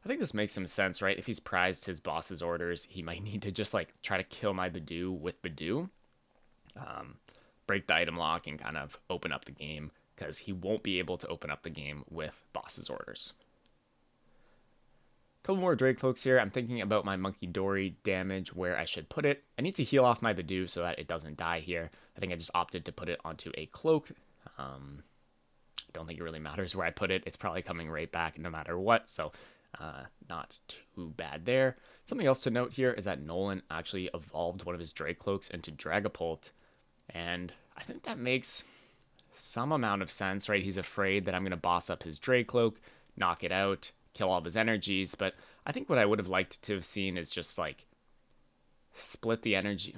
I think this makes some sense, right? If he's prized his boss's orders, he might need to just like try to kill my Badoo with Badoo. Break the item lock and kind of open up the game, because he won't be able to open up the game with boss's orders. Couple more Dracloaks here. I'm thinking about my Monkey Dory damage, where I should put it. I need to heal off my Badoo so that it doesn't die here. I think I just opted to put it onto a cloak. I don't think it really matters where I put it. It's probably coming right back no matter what, so not too bad there. Something else to note here is that Nolan actually evolved one of his Dracloaks into Dragapult, and I think that makes some amount of sense, right? He's afraid that I'm going to boss up his Dracloak, knock it out, kill all of his energies, but I think what I would have liked to have seen is just like split the energy.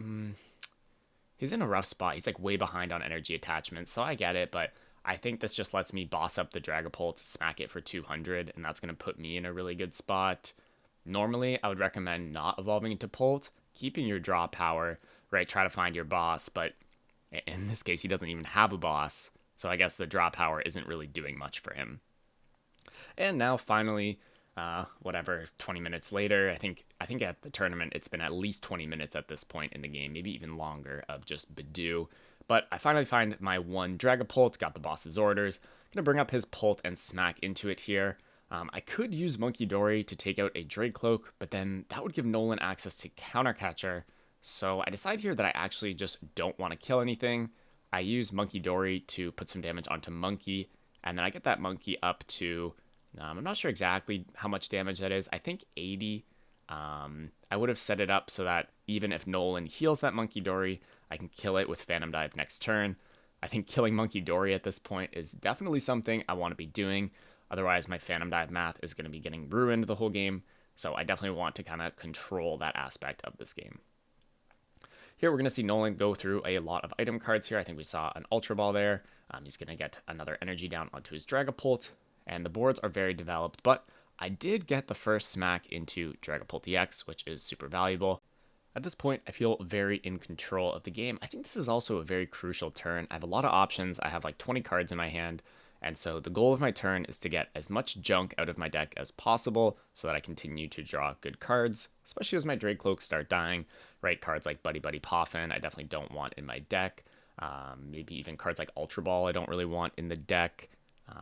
He's in a rough spot. He's like way behind on energy attachments, so I get it, but I think this just lets me boss up the Dragapult, smack it for 200, and that's going to put me in a really good spot. Normally, I would recommend not evolving into Pult, keeping your draw power, right? Try to find your boss, but in this case, he doesn't even have a boss, so I guess the draw power isn't really doing much for him. And now, finally, 20 minutes later, I think at the tournament, it's been at least 20 minutes at this point in the game, maybe even longer, of just Badoo. But I finally find my one Dragapult, got the boss's orders. Gonna bring up his Pult and smack into it here. I could use Monkey Dory to take out a Dracloak, but then that would give Nolan access to Counter Catcher. So I decide here that I actually just don't want to kill anything. I use Monkey Dory to put some damage onto Monkey, and then I get that Monkey up to, I'm not sure exactly how much damage that is. I think 80. I would have set it up so that even if Nolan heals that Monkey Dory, I can kill it with Phantom Dive next turn. I think killing Monkey Dory at this point is definitely something I want to be doing. Otherwise, my Phantom Dive math is going to be getting ruined the whole game. So I definitely want to kind of control that aspect of this game. Here, we're going to see Nolan go through a lot of item cards here. I think we saw an Ultra Ball there. He's going to get another energy down onto his Dragapult. And the boards are very developed, but I did get the first smack into Dragapult EX, which is super valuable. At this point, I feel very in control of the game. I think this is also a very crucial turn. I have a lot of options. I have like 20 cards in my hand. And so the goal of my turn is to get as much junk out of my deck as possible so that I continue to draw good cards, especially as my Dracloaks start dying, right? Cards like Buddy Buddy Poffin, I definitely don't want in my deck. Maybe even cards like Ultra Ball, I don't really want in the deck.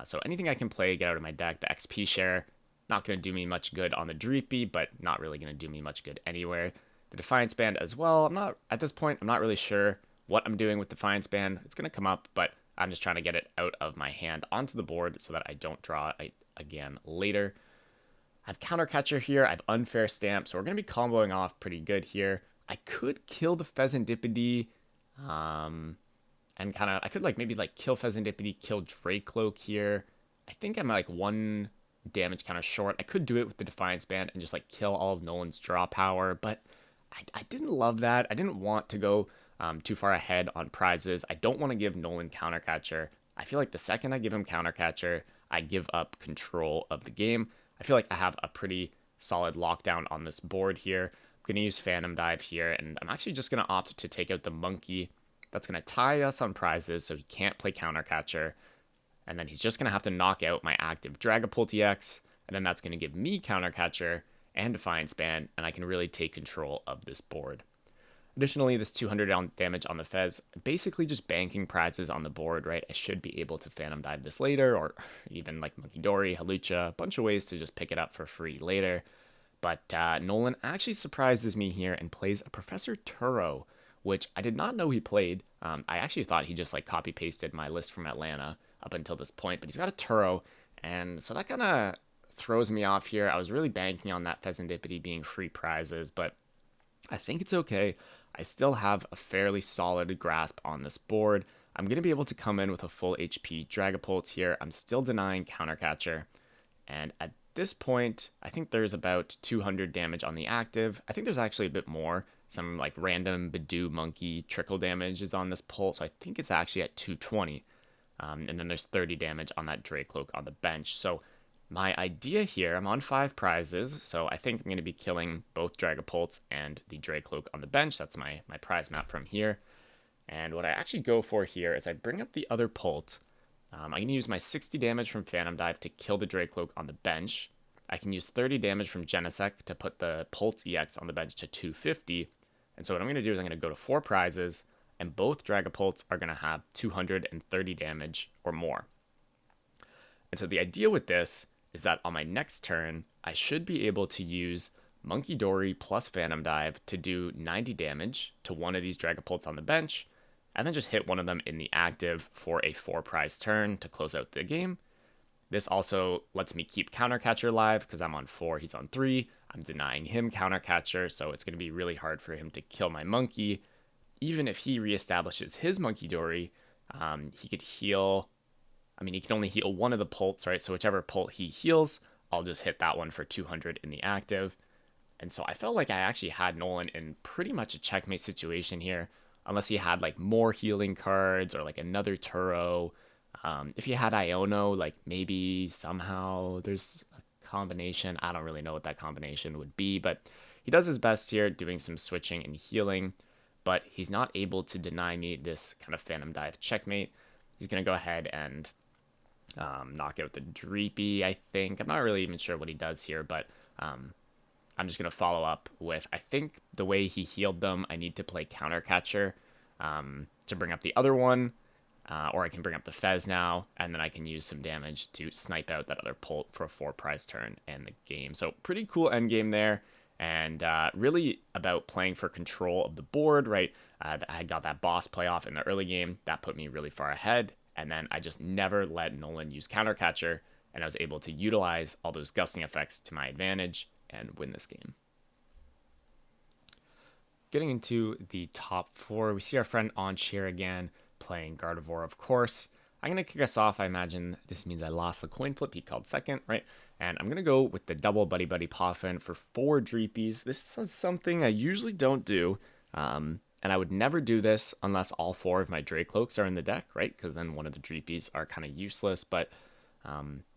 So anything I can play, get out of my deck. The XP share, not going to do me much good on the Dreepy, but not really going to do me much good anywhere. The Defiance Band as well. At this point, I'm not really sure what I'm doing with Defiance Band. It's going to come up, but I'm just trying to get it out of my hand onto the board so that I don't draw it again later. I have Counter Catcher here. I have Unfair Stamp, so we're going to be comboing off pretty good here. I could kill the Pheasantipede, and I could maybe kill Pheasantipede, kill Dracloak here. I think I'm one damage kind of short. I could do it with the Defiance Band and just kill all of Nolan's draw power, but I didn't love that. I didn't want to go too far ahead on prizes. I don't want to give Nolan Counter Catcher. I feel like the second I give him Counter Catcher, I give up control of the game. I feel like I have a pretty solid lockdown on this board here. I'm going to use Phantom Dive here, and I'm actually just going to opt to take out the Monkey. That's going to tie us on prizes, so he can't play Counter Catcher. And then he's just going to have to knock out my active Dragapult EX, and then that's going to give me Counter Catcher and Defiance Band, and I can really take control of this board. Additionally, this 200 damage on the Fez, basically just banking prizes on the board, right? I should be able to Phantom Dive this later, or even like Monkey Dory, Hawlucha, a bunch of ways to just pick it up for free later. But Nolan actually surprises me here and plays a Professor Turo, which I did not know he played. I actually thought he just like copy pasted my list from Atlanta up until this point, but he's got a Turo, and so that kind of throws me off here. I was really banking on that Pheasantipity being free prizes, but I think it's okay. I still have a fairly solid grasp on this board. I'm going to be able to come in with a full HP Dragapult here. I'm still denying Counter Catcher, and at this point, I think there's about 200 damage on the active. I think there's actually a bit more. Some like random Badoo Monkey trickle damage is on this Pult, so I think it's actually at 220. And then there's 30 damage on that Dracloak on the bench. So my idea here, I'm on 5 prizes, so I think I'm going to be killing both Dragapults and the Dracloak on the bench. That's my prize map from here. And what I actually go for here is I bring up the other Pult. I'm going to use my 60 damage from Phantom Dive to kill the Dracloak on the bench. I can use 30 damage from Genesect to put the Pult EX on the bench to 250. And so what I'm going to do is I'm going to go to 4 prizes, and both Dragapults are going to have 230 damage or more. And so the idea with this is that on my next turn, I should be able to use Monkey Dory plus Phantom Dive to do 90 damage to one of these Dragapults on the bench, and then just hit one of them in the active for a 4 prize turn to close out the game. This also lets me keep Counter Catcher alive because I'm on 4, he's on 3. I'm denying him Counter Catcher, so it's going to be really hard for him to kill my monkey. Even if he reestablishes his Monkey Dory, he could heal. I mean, he can only heal one of the Pults, right? So whichever Pult he heals, I'll just hit that one for 200 in the active. And so I felt like I actually had Nolan in pretty much a checkmate situation here, unless he had like more healing cards or like another Turo. If he had Iono, like maybe somehow there's a combination. I don't really know what that combination would be, but he does his best here doing some switching and healing, but he's not able to deny me this kind of Phantom Dive checkmate. He's going to go ahead and knock out the Dreepy, I think. I'm not really even sure what he does here, but I'm just going to follow up with, I think the way he healed them, I need to play Counter Catcher to bring up the other one, or I can bring up the Fez now, and then I can use some damage to snipe out that other Pult for a 4 prize turn and the game. So pretty cool end game there, and really about playing for control of the board, right? I had got that boss playoff in the early game. That put me really far ahead, and then I just never let Nolan use Counter Catcher, and I was able to utilize all those gusting effects to my advantage and win this game. Getting into the top 4, we see our friend Onch here again, playing Gardevoir, of course. I'm going to kick us off. I imagine this means I lost the coin flip. He called second, right? And I'm going to go with the double Buddy Buddy Poffin for 4 Dreepies. This is something I usually don't do, and I would never do this unless all 4 of my Dracloaks are in the deck, right? Because then one of the Dreepies are kind of useless, but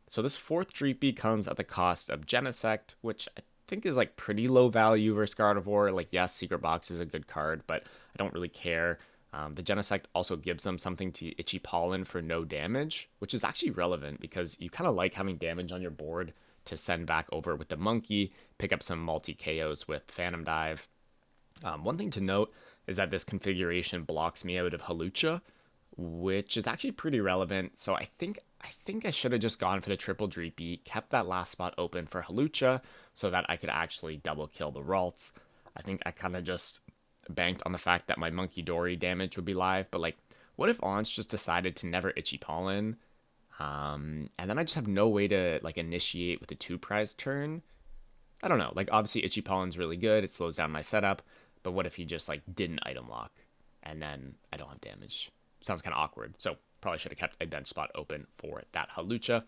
so this 4th Dreepy comes at the cost of Genesect, which I think is like pretty low value versus Gardevoir. Like, yes, Secret Box is a good card, but I don't really care. The Genesect also gives them something to Itchy Pollen for no damage, which is actually relevant because you kind of like having damage on your board to send back over with the Monkey, pick up some multi-KOs with Phantom Dive. One thing to note is that this configuration blocks me out of Hawlucha, which is actually pretty relevant. So I think I should have just gone for the triple Dreepy, kept that last spot open for Hawlucha so that I could actually double kill the Ralts. I think I kind of just banked on the fact that my Monkey Dory damage would be live, but like, what if Onch just decided to never Itchy Pollen, and then I just have no way to like initiate with a 2 prize turn? I don't know. Like, obviously Itchy Pollen's really good, it slows down my setup, but what if he just like didn't item lock and then I don't have damage? Sounds kind of awkward. So probably should have kept a bench spot open for that Hawlucha.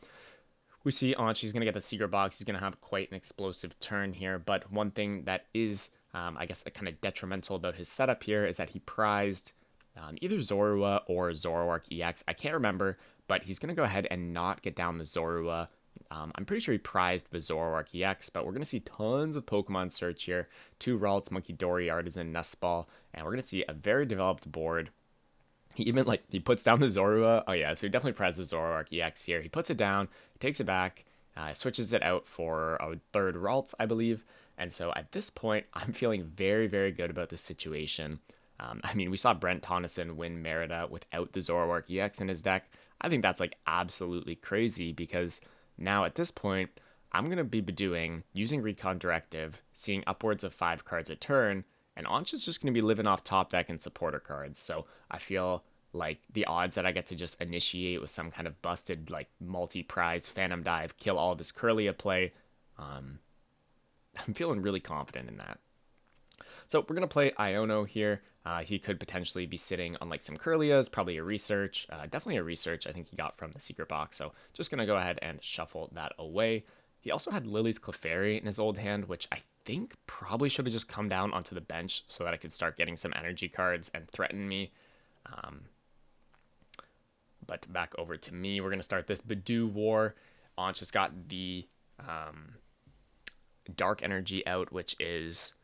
We see Onch, he's going to get the Secret Box. He's going to have quite an explosive turn here, but one thing that is I guess kind of detrimental about his setup here is that he prized either Zorua or Zoroark EX. I can't remember, but he's going to go ahead and not get down the Zorua. I'm pretty sure he prized the Zoroark EX, but we're going to see tons of Pokemon search here. 2 Ralts, Monkey Dory, Artisan, Nestball, and we're going to see a very developed board. He even, like, he puts down the Zorua. Oh, yeah, so he definitely prized the Zoroark EX here. He puts it down, he takes it back, Switches it out for a third Ralts, I believe. And so at this point, I'm feeling very, very good about this situation. I mean, we saw Brent Tonneson win Merida without the Zoroark EX in his deck. I think that's like absolutely crazy because now at this point, I'm going to be doing using Recon Directive, seeing upwards of 5 cards a turn, and Anch is just going to be living off top deck and supporter cards. So I feel like the odds that I get to just initiate with some kind of busted like multi-prize Phantom Dive, kill all of his Kirlia play, I'm feeling really confident in that. So we're going to play Iono here. He could potentially be sitting on like some Kirlias, probably a research, definitely a research I think he got from the secret box. So just going to go ahead and shuffle that away. He also had Lily's Clefairy in his old hand, which I think probably should have just come down onto the bench so that I could start getting some energy cards and threaten me. But back over to me, we're going to start this Badoo war. Anch has got the Dark Energy out, which is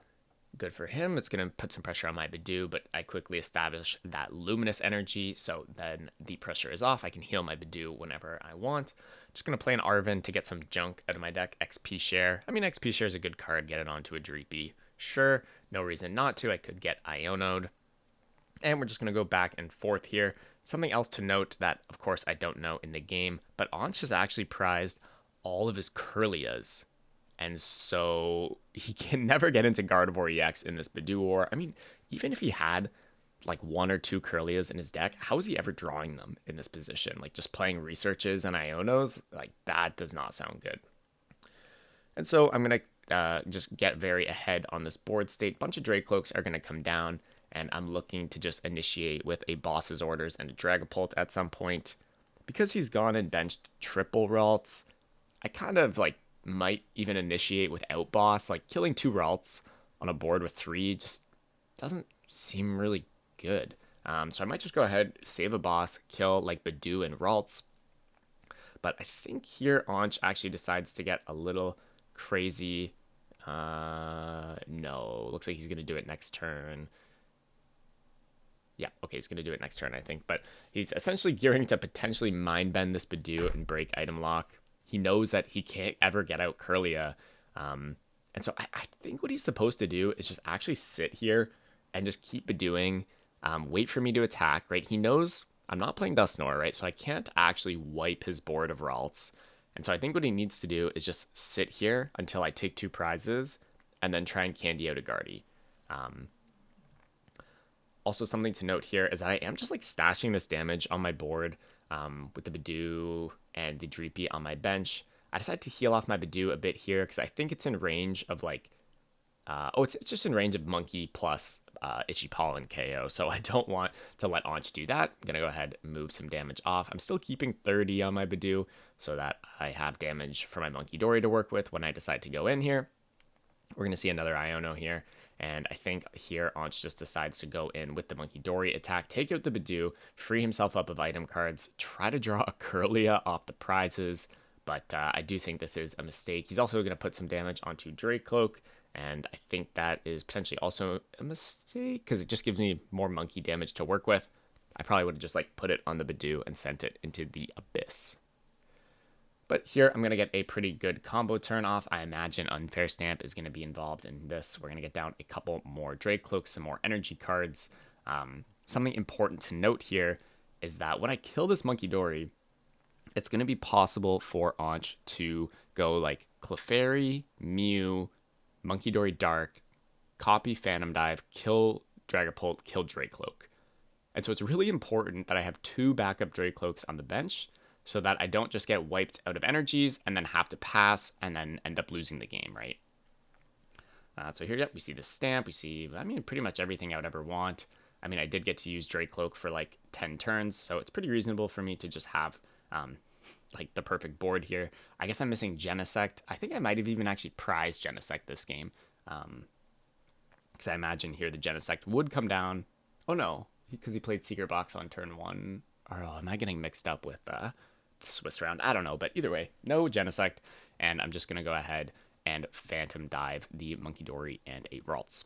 good for him. It's going to put some pressure on my Badoo, but I quickly establish that Luminous Energy, so then the pressure is off. I can heal my Badoo whenever I want. Just going to play an Arven to get some junk out of my deck. XP Share. I mean, XP Share is a good card. Get it onto a Dreepy. Sure, no reason not to. I could get Iono'd. And we're just going to go back and forth here. Something else to note that, of course, I don't know in the game, but Anch has actually prized all of his Kirlias. And so he can never get into Gardevoir EX in this Badoo War. I mean, even if he had like 1 or 2 Kirlias in his deck, how is he ever drawing them in this position? Like just playing researches and Ionos? Like that does not sound good. And so I'm going to just get very ahead on this board state. Bunch of Dracloaks are going to come down, and I'm looking to just initiate with a Boss's Orders and a Dragapult at some point. Because he's gone and benched triple Ralts, I kind of like might even initiate without Boss. Like killing 2 Ralts on a board with 3 just doesn't seem really good. So I might just go ahead, save a Boss, kill like Badoo and Ralts. But I think here Anch actually decides to get a little crazy. No, looks like he's going to do it next turn. Yeah, okay, he's going to do it next turn, I think. But he's essentially gearing to potentially Mind Bend this Badoo and break item lock. He knows that he can't ever get out Kirlia. And so I think what he's supposed to do is just actually sit here and just keep Badooing, wait for me to attack, right? He knows I'm not playing Dusknoir, right? So I can't actually wipe his board of Ralts. And so I think what he needs to do is just sit here until I take 2 prizes and then try and candy out a Gardy. Also, something to note here is that I am just like stashing this damage on my board with the Badoo and the Dreepy on my bench. I decided to heal off my Badoo a bit here because I think it's in range of like, it's just in range of Monkey plus Itchy Pollen KO. So I don't want to let Anch do that. I'm going to go ahead and move some damage off. I'm still keeping 30 on my Badoo so that I have damage for my Monkey Dory to work with when I decide to go in here. We're going to see another Iono here. And I think here Anch just decides to go in with the Monkey Dory attack, take out the Badoo, free himself up of item cards, try to draw a Kirlia off the prizes. But I do think this is a mistake. He's also going to put some damage onto Dracloak. And I think that is potentially also a mistake because it just gives me more monkey damage to work with. I probably would have just like put it on the Badoo and sent it into the abyss. But here I'm going to get a pretty good combo turn off. I imagine Unfair Stamp is going to be involved in this. We're going to get down a couple more Dracloaks, some more energy cards. Something important to note here is that when I kill this Monkey Dory, it's going to be possible for Anch to go like Clefairy, Mew, Monkey Dory Dark, copy Phantom Dive, kill Dragapult, kill Dracloak. And so it's really important that I have 2 backup Dracloaks on the bench so that I don't just get wiped out of energies and then have to pass and then end up losing the game, right? So here, yep, we see the stamp. We see, I mean, pretty much everything I would ever want. I mean, I did get to use Dracloak for like 10 turns, so it's pretty reasonable for me to just have like the perfect board here. I guess I'm missing Genesect. I think I might have even actually prized Genesect this game. Because I imagine here the Genesect would come down. Oh no, because he played Secret Box on turn 1. Or am I getting mixed up with the Swiss round? I don't know, but either way, no Genesect. And I'm just going to go ahead and Phantom Dive the Monkey Dory and 8 Ralts.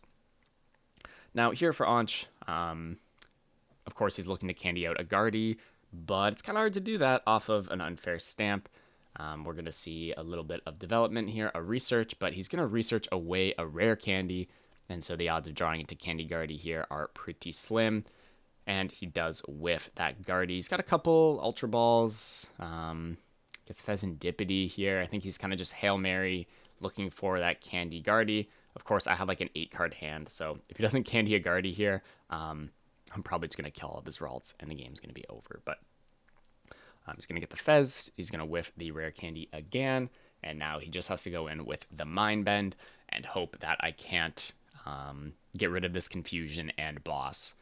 Now here for Anch, of course he's looking to candy out a Gardy, but it's kind of hard to do that off of an Unfair Stamp. We're going to see a little bit of development here, a research, but he's going to research away a rare candy, and so the odds of drawing into Candy Gardy here are pretty slim. And he does whiff that Gardy. He's got a couple Ultra Balls. Gets Pheasantipity here. I think he's kind of just Hail Mary looking for that Candy Gardy. Of course, I have like an 8-card hand, so if he doesn't Candy a Gardy here, I'm probably just going to kill all of his Ralts, and the game's going to be over. But he's going to get the Fez. He's going to whiff the rare candy again, and now he just has to go in with the Mind Bend and hope that I can't get rid of this confusion and boss.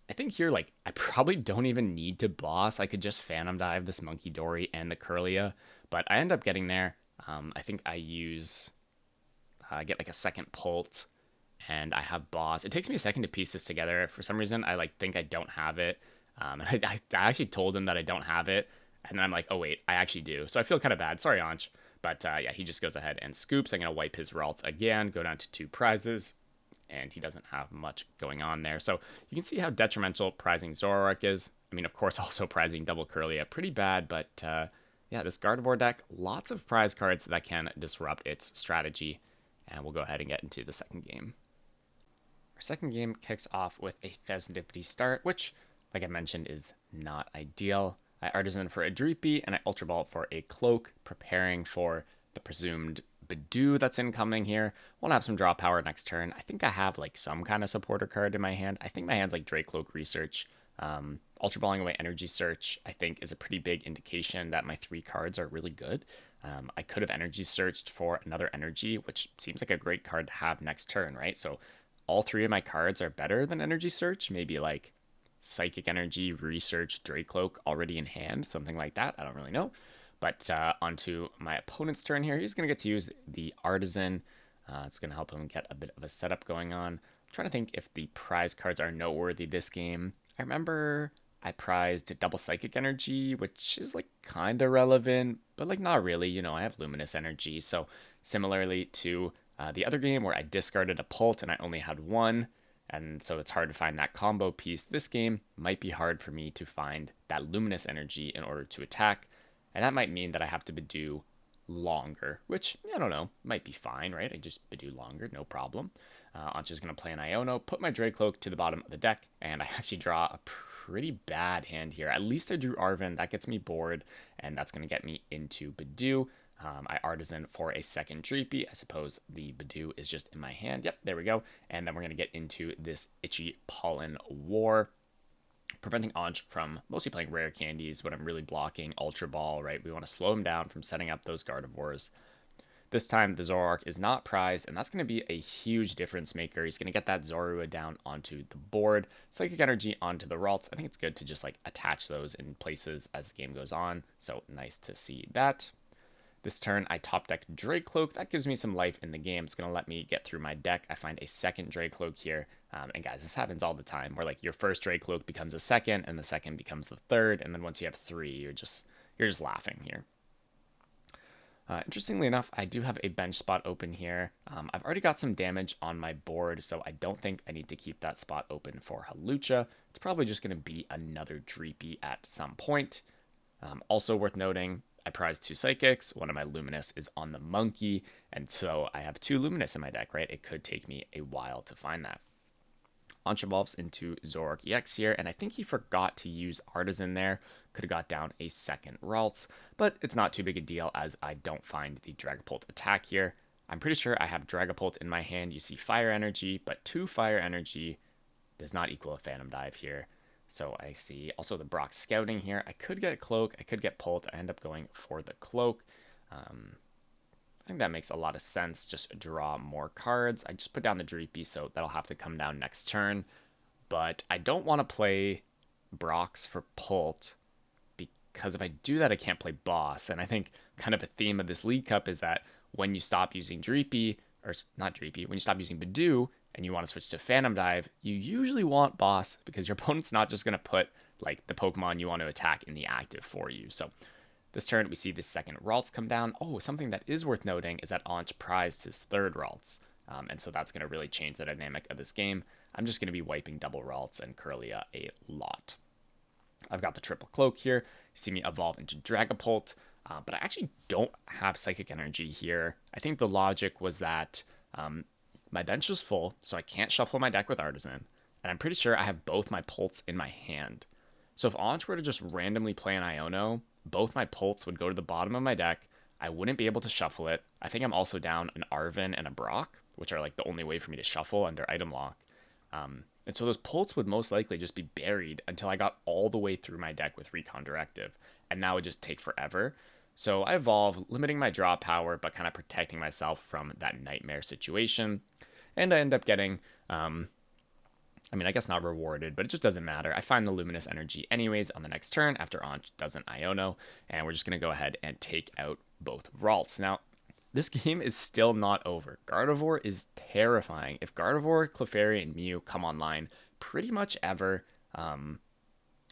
I think here, like, I probably don't even need to boss. I could just Phantom Dive this Monkey Dory and the Curlia, but I end up getting there. I think I get like a second Pult, and I have boss. It takes me a second to piece this together. For some reason, I like think I don't have it. I actually told him that I don't have it, and then I'm like, oh wait, I actually do. So I feel kind of bad. Sorry, Anch. But yeah, he just goes ahead and scoops. I'm going to wipe his Ralts again, go down to 2 prizes. And he doesn't have much going on there. So you can see how detrimental prizing Zoroark is. I mean, of course, also prizing Double Curlia, pretty bad, but yeah, this Gardevoir deck, lots of prize cards that can disrupt its strategy. And we'll go ahead and get into the second game. Our second game kicks off with a Pheasantipity start, which, like I mentioned, is not ideal. I Artisan for a Dreepy, and I Ultra Ball for a Cloak, preparing for the presumed Badoo that's incoming here. Want to have some draw power next turn. I think I have like some kind of supporter card in my hand. I think my hand's like Dracloak Research. Ultra Balling away Energy Search, I think, is a pretty big indication that my 3 cards are really good. I could have Energy Searched for another Energy, which seems like a great card to have next turn, right? So all 3 of my cards are better than Energy Search. Maybe like Psychic Energy, Research, Dracloak already in hand, something like that. I don't really know. But onto my opponent's turn here. He's going to get to use the Artisan. It's going to help him get a bit of a setup going on. I'm trying to think if the prize cards are noteworthy this game. I remember I prized Double Psychic Energy, which is like kind of relevant, but like not really. You know, I have Luminous Energy. So similarly to the other game where I discarded a Pult and I only had 1, and so it's hard to find that combo piece, this game might be hard for me to find that Luminous Energy in order to attack. And that might mean that I have to Badoo longer, which, I don't know, might be fine, right? I just Badoo longer, no problem. I'm just going to play an Iono, put my Dracloak to the bottom of the deck, and I actually draw a pretty bad hand here. At least I drew Arven, that gets me bored, and that's going to get me into Badoo. I Artisan for a second Dreepy. I suppose the Badoo is just in my hand. Yep, there we go. And then we're going to get into this Itchy Pollen War, preventing Anj from mostly playing rare candies when I'm really blocking Ultra Ball, right? We want to slow him down from setting up those Gardevoirs. This time, the Zoroark is not prized, and that's going to be a huge difference maker. He's going to get that Zorua down onto the board, Psychic Energy onto the Ralts. I think it's good to just like attach those in places as the game goes on, so nice to see that. This turn, I top deck Dracloak. That gives me some life in the game. It's going to let me get through my deck. I find a second Dracloak here. And guys, this happens all the time, where like your first Dracloak becomes a second, and the second becomes the third, and then once you have 3, you're just laughing here. Interestingly enough, I do have a bench spot open here. I've already got some damage on my board, so I don't think I need to keep that spot open for Hawlucha. It's probably just going to be another Dreepy at some point. Also worth noting, I prized 2 Psychics. One of my Luminous is on the Monkey, and so I have 2 Luminous in my deck, right? It could take me a while to find that. Anch evolves into Zoroark EX here, and I think he forgot to use Artisan there. Could have got down a second Ralts, but it's not too big a deal as I don't find the Dragapult attack here. I'm pretty sure I have Dragapult in my hand. You see Fire Energy, but 2 Fire Energy does not equal a Phantom Dive here. So I see also the Brock Scouting here. I could get a Cloak, I could get Pult. I end up going for the Cloak. I think that makes a lot of sense. Just draw more cards. I just put down the Dreepy, so that'll have to come down next turn. But I don't want to play Brox for Pult, because if I do that, I can't play Boss. And I think kind of a theme of this League Cup is that when you stop using Dreepy, or not Dreepy, when you stop using Badoo, and you want to switch to Phantom Dive, you usually want Boss, because your opponent's not just going to put like the Pokemon you want to attack in the active for you. So this turn, we see the second Ralts come down. Oh, something that is worth noting is that Anch prized his third Ralts. And so that's going to really change the dynamic of this game. I'm just going to be wiping double Ralts and Curlia a lot. I've got the triple Cloak here. You see me evolve into Dragapult. But I actually don't have Psychic Energy here. I think the logic was that my bench is full, so I can't shuffle my deck with Artisan. And I'm pretty sure I have both my Pults in my hand. So if Aunch were to just randomly play an Iono, both my Pults would go to the bottom of my deck. I wouldn't be able to shuffle it. I think I'm also down an Arven and a Brock, which are like the only way for me to shuffle under item lock. And so those Pults would most likely just be buried until I got all the way through my deck with Recon Directive. And that would just take forever. So I evolve, limiting my draw power, but kind of protecting myself from that nightmare situation. And I end up getting, I guess not rewarded, but it just doesn't matter. I find the Luminous Energy anyways on the next turn after Aunch doesn't Iono. And we're just going to go ahead and take out both Ralts. Now, this game is still not over. Gardevoir is terrifying. If Gardevoir, Clefairy, and Mew come online pretty much ever,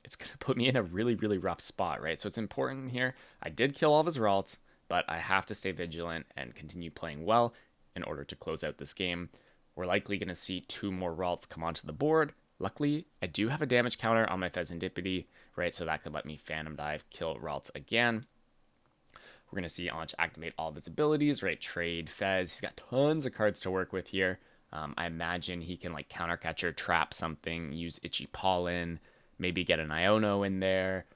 it's going to put me in a really, really rough spot, right? So it's important here. I did kill all of his Ralts, but I have to stay vigilant and continue playing well in order to close out this game. We're likely going to see 2 more Ralts come onto the board. Luckily, I do have a damage counter on my Fezandipity, right? So that could let me Phantom Dive, kill Ralts again. We're going to see Aunch activate all of his abilities, right? Trade, Fez. He's got tons of cards to work with here. I imagine he can like Counter Catcher, trap something, use Itchy Pollen, maybe get an Iono in there.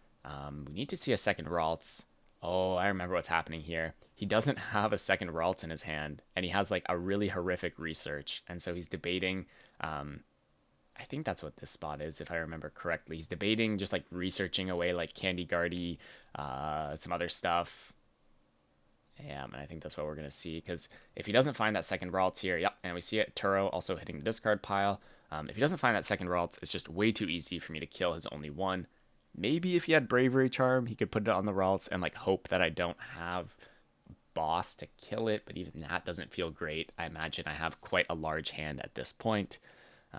We need to see a second Ralts. Oh, I remember what's happening here. He doesn't have a second Ralts in his hand, and he has like a really horrific research. And so he's debating, I think that's what this spot is, if I remember correctly. He's debating just like researching away like Candy Gardy, some other stuff. Yeah, and I think that's what we're going to see, because if he doesn't find that second Ralts here, yep, and we see it, Turo also hitting the discard pile. If he doesn't find that second Ralts, it's just way too easy for me to kill his only one. Maybe if he had Bravery Charm, he could put it on the Ralts and like hope that I don't have Boss to kill it, but even that doesn't feel great. I imagine I have quite a large hand at this point.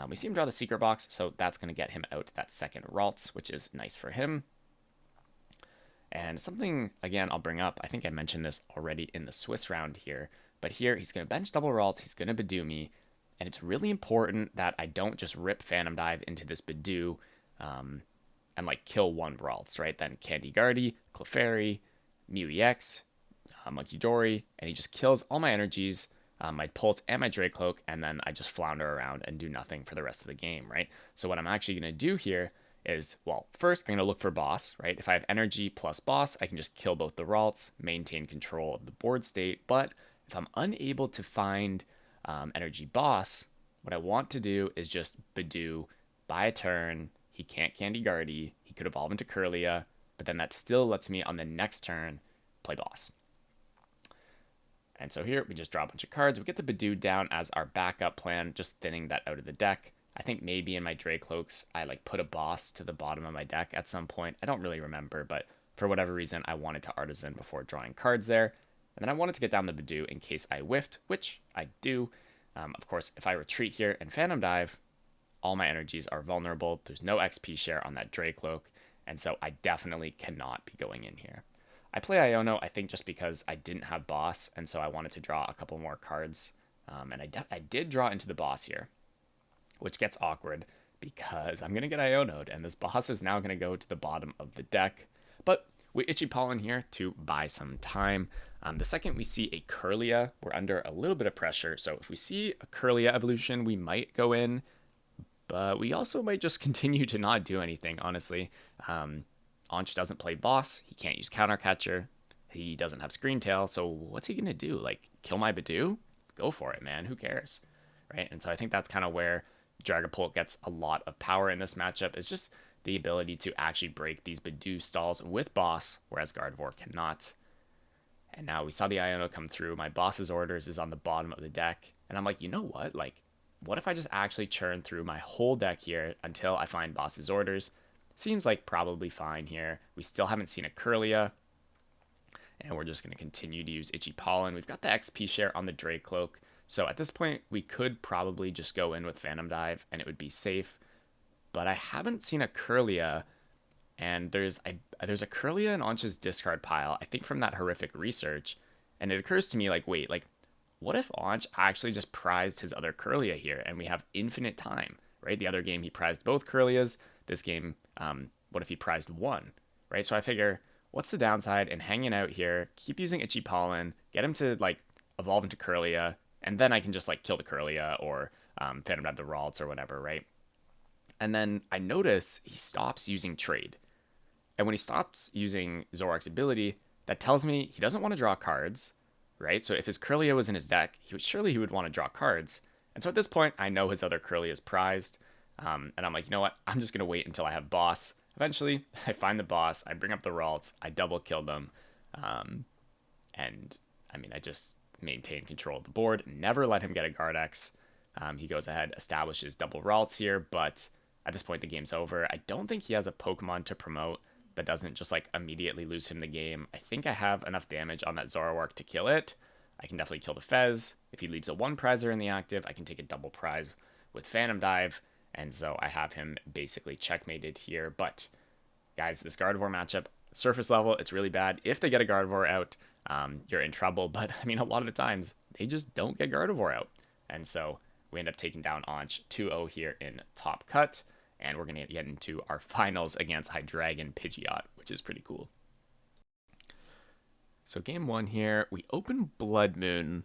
We see him draw the Secret Box, so that's going to get him out that second Ralts, which is nice for him. And something, again, I'll bring up, I think I mentioned this already in the Swiss round here, but here he's going to bench double Ralts, he's going to Badoo me, and it's really important that I don't just rip Phantom Dive into this Badoo and like kill one Ralts, right? Then Candy Gardy, Clefairy, Mew EX, Monkey Dory, and he just kills all my energies, my Pulse and my Dracloak, and then I just flounder around and do nothing for the rest of the game, right? So what I'm actually going to do here is, well, first I'm going to look for Boss, right? If I have energy plus Boss, I can just kill both the Ralts, maintain control of the board state. But if I'm unable to find energy Boss, what I want to do is just Badoo, buy a turn. He can't Candy Gardy. He could evolve into Kirlia, but then that still lets me on the next turn play Boss. And so here we just draw a bunch of cards. We get the Badoo down as our backup plan, just thinning that out of the deck. I think maybe in my Dracloaks, I like put a Boss to the bottom of my deck at some point. I don't really remember, but for whatever reason, I wanted to Artisan before drawing cards there. And then I wanted to get down the Badoo in case I whiffed, which I do. Of course, if I retreat here and Phantom Dive, all my energies are vulnerable. There's no XP share on that Dracloak, and so I definitely cannot be going in here. I play Iono, I think, just because I didn't have Boss, and so I wanted to draw a couple more cards. And I did draw into the Boss here, which gets awkward because I'm going to get Iono'd, and this Boss is now going to go to the bottom of the deck. But we Itchy Pollen here to buy some time. The second we see a Kirlia, we're under a little bit of pressure. So if we see a Kirlia evolution, we might go in, but we also might just continue to not do anything, honestly. Aunch doesn't play Boss. He can't use Counter Catcher. He doesn't have Screen Tail. So what's he going to do? Like, kill my Badoo? Go for it, man. Who cares? Right? And so I think that's kind of where Dragapult gets a lot of power in this matchup. Is just the ability to actually break these Badoo stalls with Boss, whereas Gardevoir cannot. And now we saw the Iono come through. My Boss's Orders is on the bottom of the deck. And I'm like, you know what? Like, what if I just actually churn through my whole deck here until I find Boss's Orders? Seems like probably fine here. We still haven't seen a Kirlia. And we're just going to continue to use Itchy Pollen. We've got the XP share on the Dracloak. So at this point, we could probably just go in with Phantom Dive and it would be safe. But I haven't seen a Kirlia. And there's a Kirlia in Aunch's discard pile, I think from that horrific research. And it occurs to me, like, wait, like, what if Aunch actually just prized his other Kirlia here and we have infinite time, right? The other game he prized both Kirlias. This game, what if he prized one, right? So I figure, what's the downside in hanging out here, keep using Itchy Pollen, get him to like evolve into Curlia, and then I can just like kill the Curlia or Phantom Dive the Ralts or whatever, right? And then I notice he stops using Trade. And when he stops using Zoroark's ability, that tells me he doesn't want to draw cards, right? So if his Curlia was in his deck, surely he would want to draw cards. And so at this point, I know his other Curlia is prized. And I'm like, you know what? I'm just going to wait until I have boss. Eventually, I find the boss, I bring up the Ralts, I double kill them. And I mean, I just maintain control of the board, never let him get a Gardex. He goes ahead, establishes double Ralts here, but at this point, the game's over. I don't think he has a Pokemon to promote that doesn't just like immediately lose him the game. I think I have enough damage on that Zoroark to kill it. I can definitely kill the Fez. If he leaves a one prizer in the active, I can take a double prize with Phantom Dive. And so I have him basically checkmated here. But guys, this Gardevoir matchup, surface level, it's really bad. If they get a Gardevoir out, you're in trouble. But I mean, a lot of the times they just don't get Gardevoir out. And so we end up taking down Onch 2-0 here in Top Cut. And we're going to get into our finals against Hydreigon Pidgeot, which is pretty cool. So game one here, we open Blood Moon,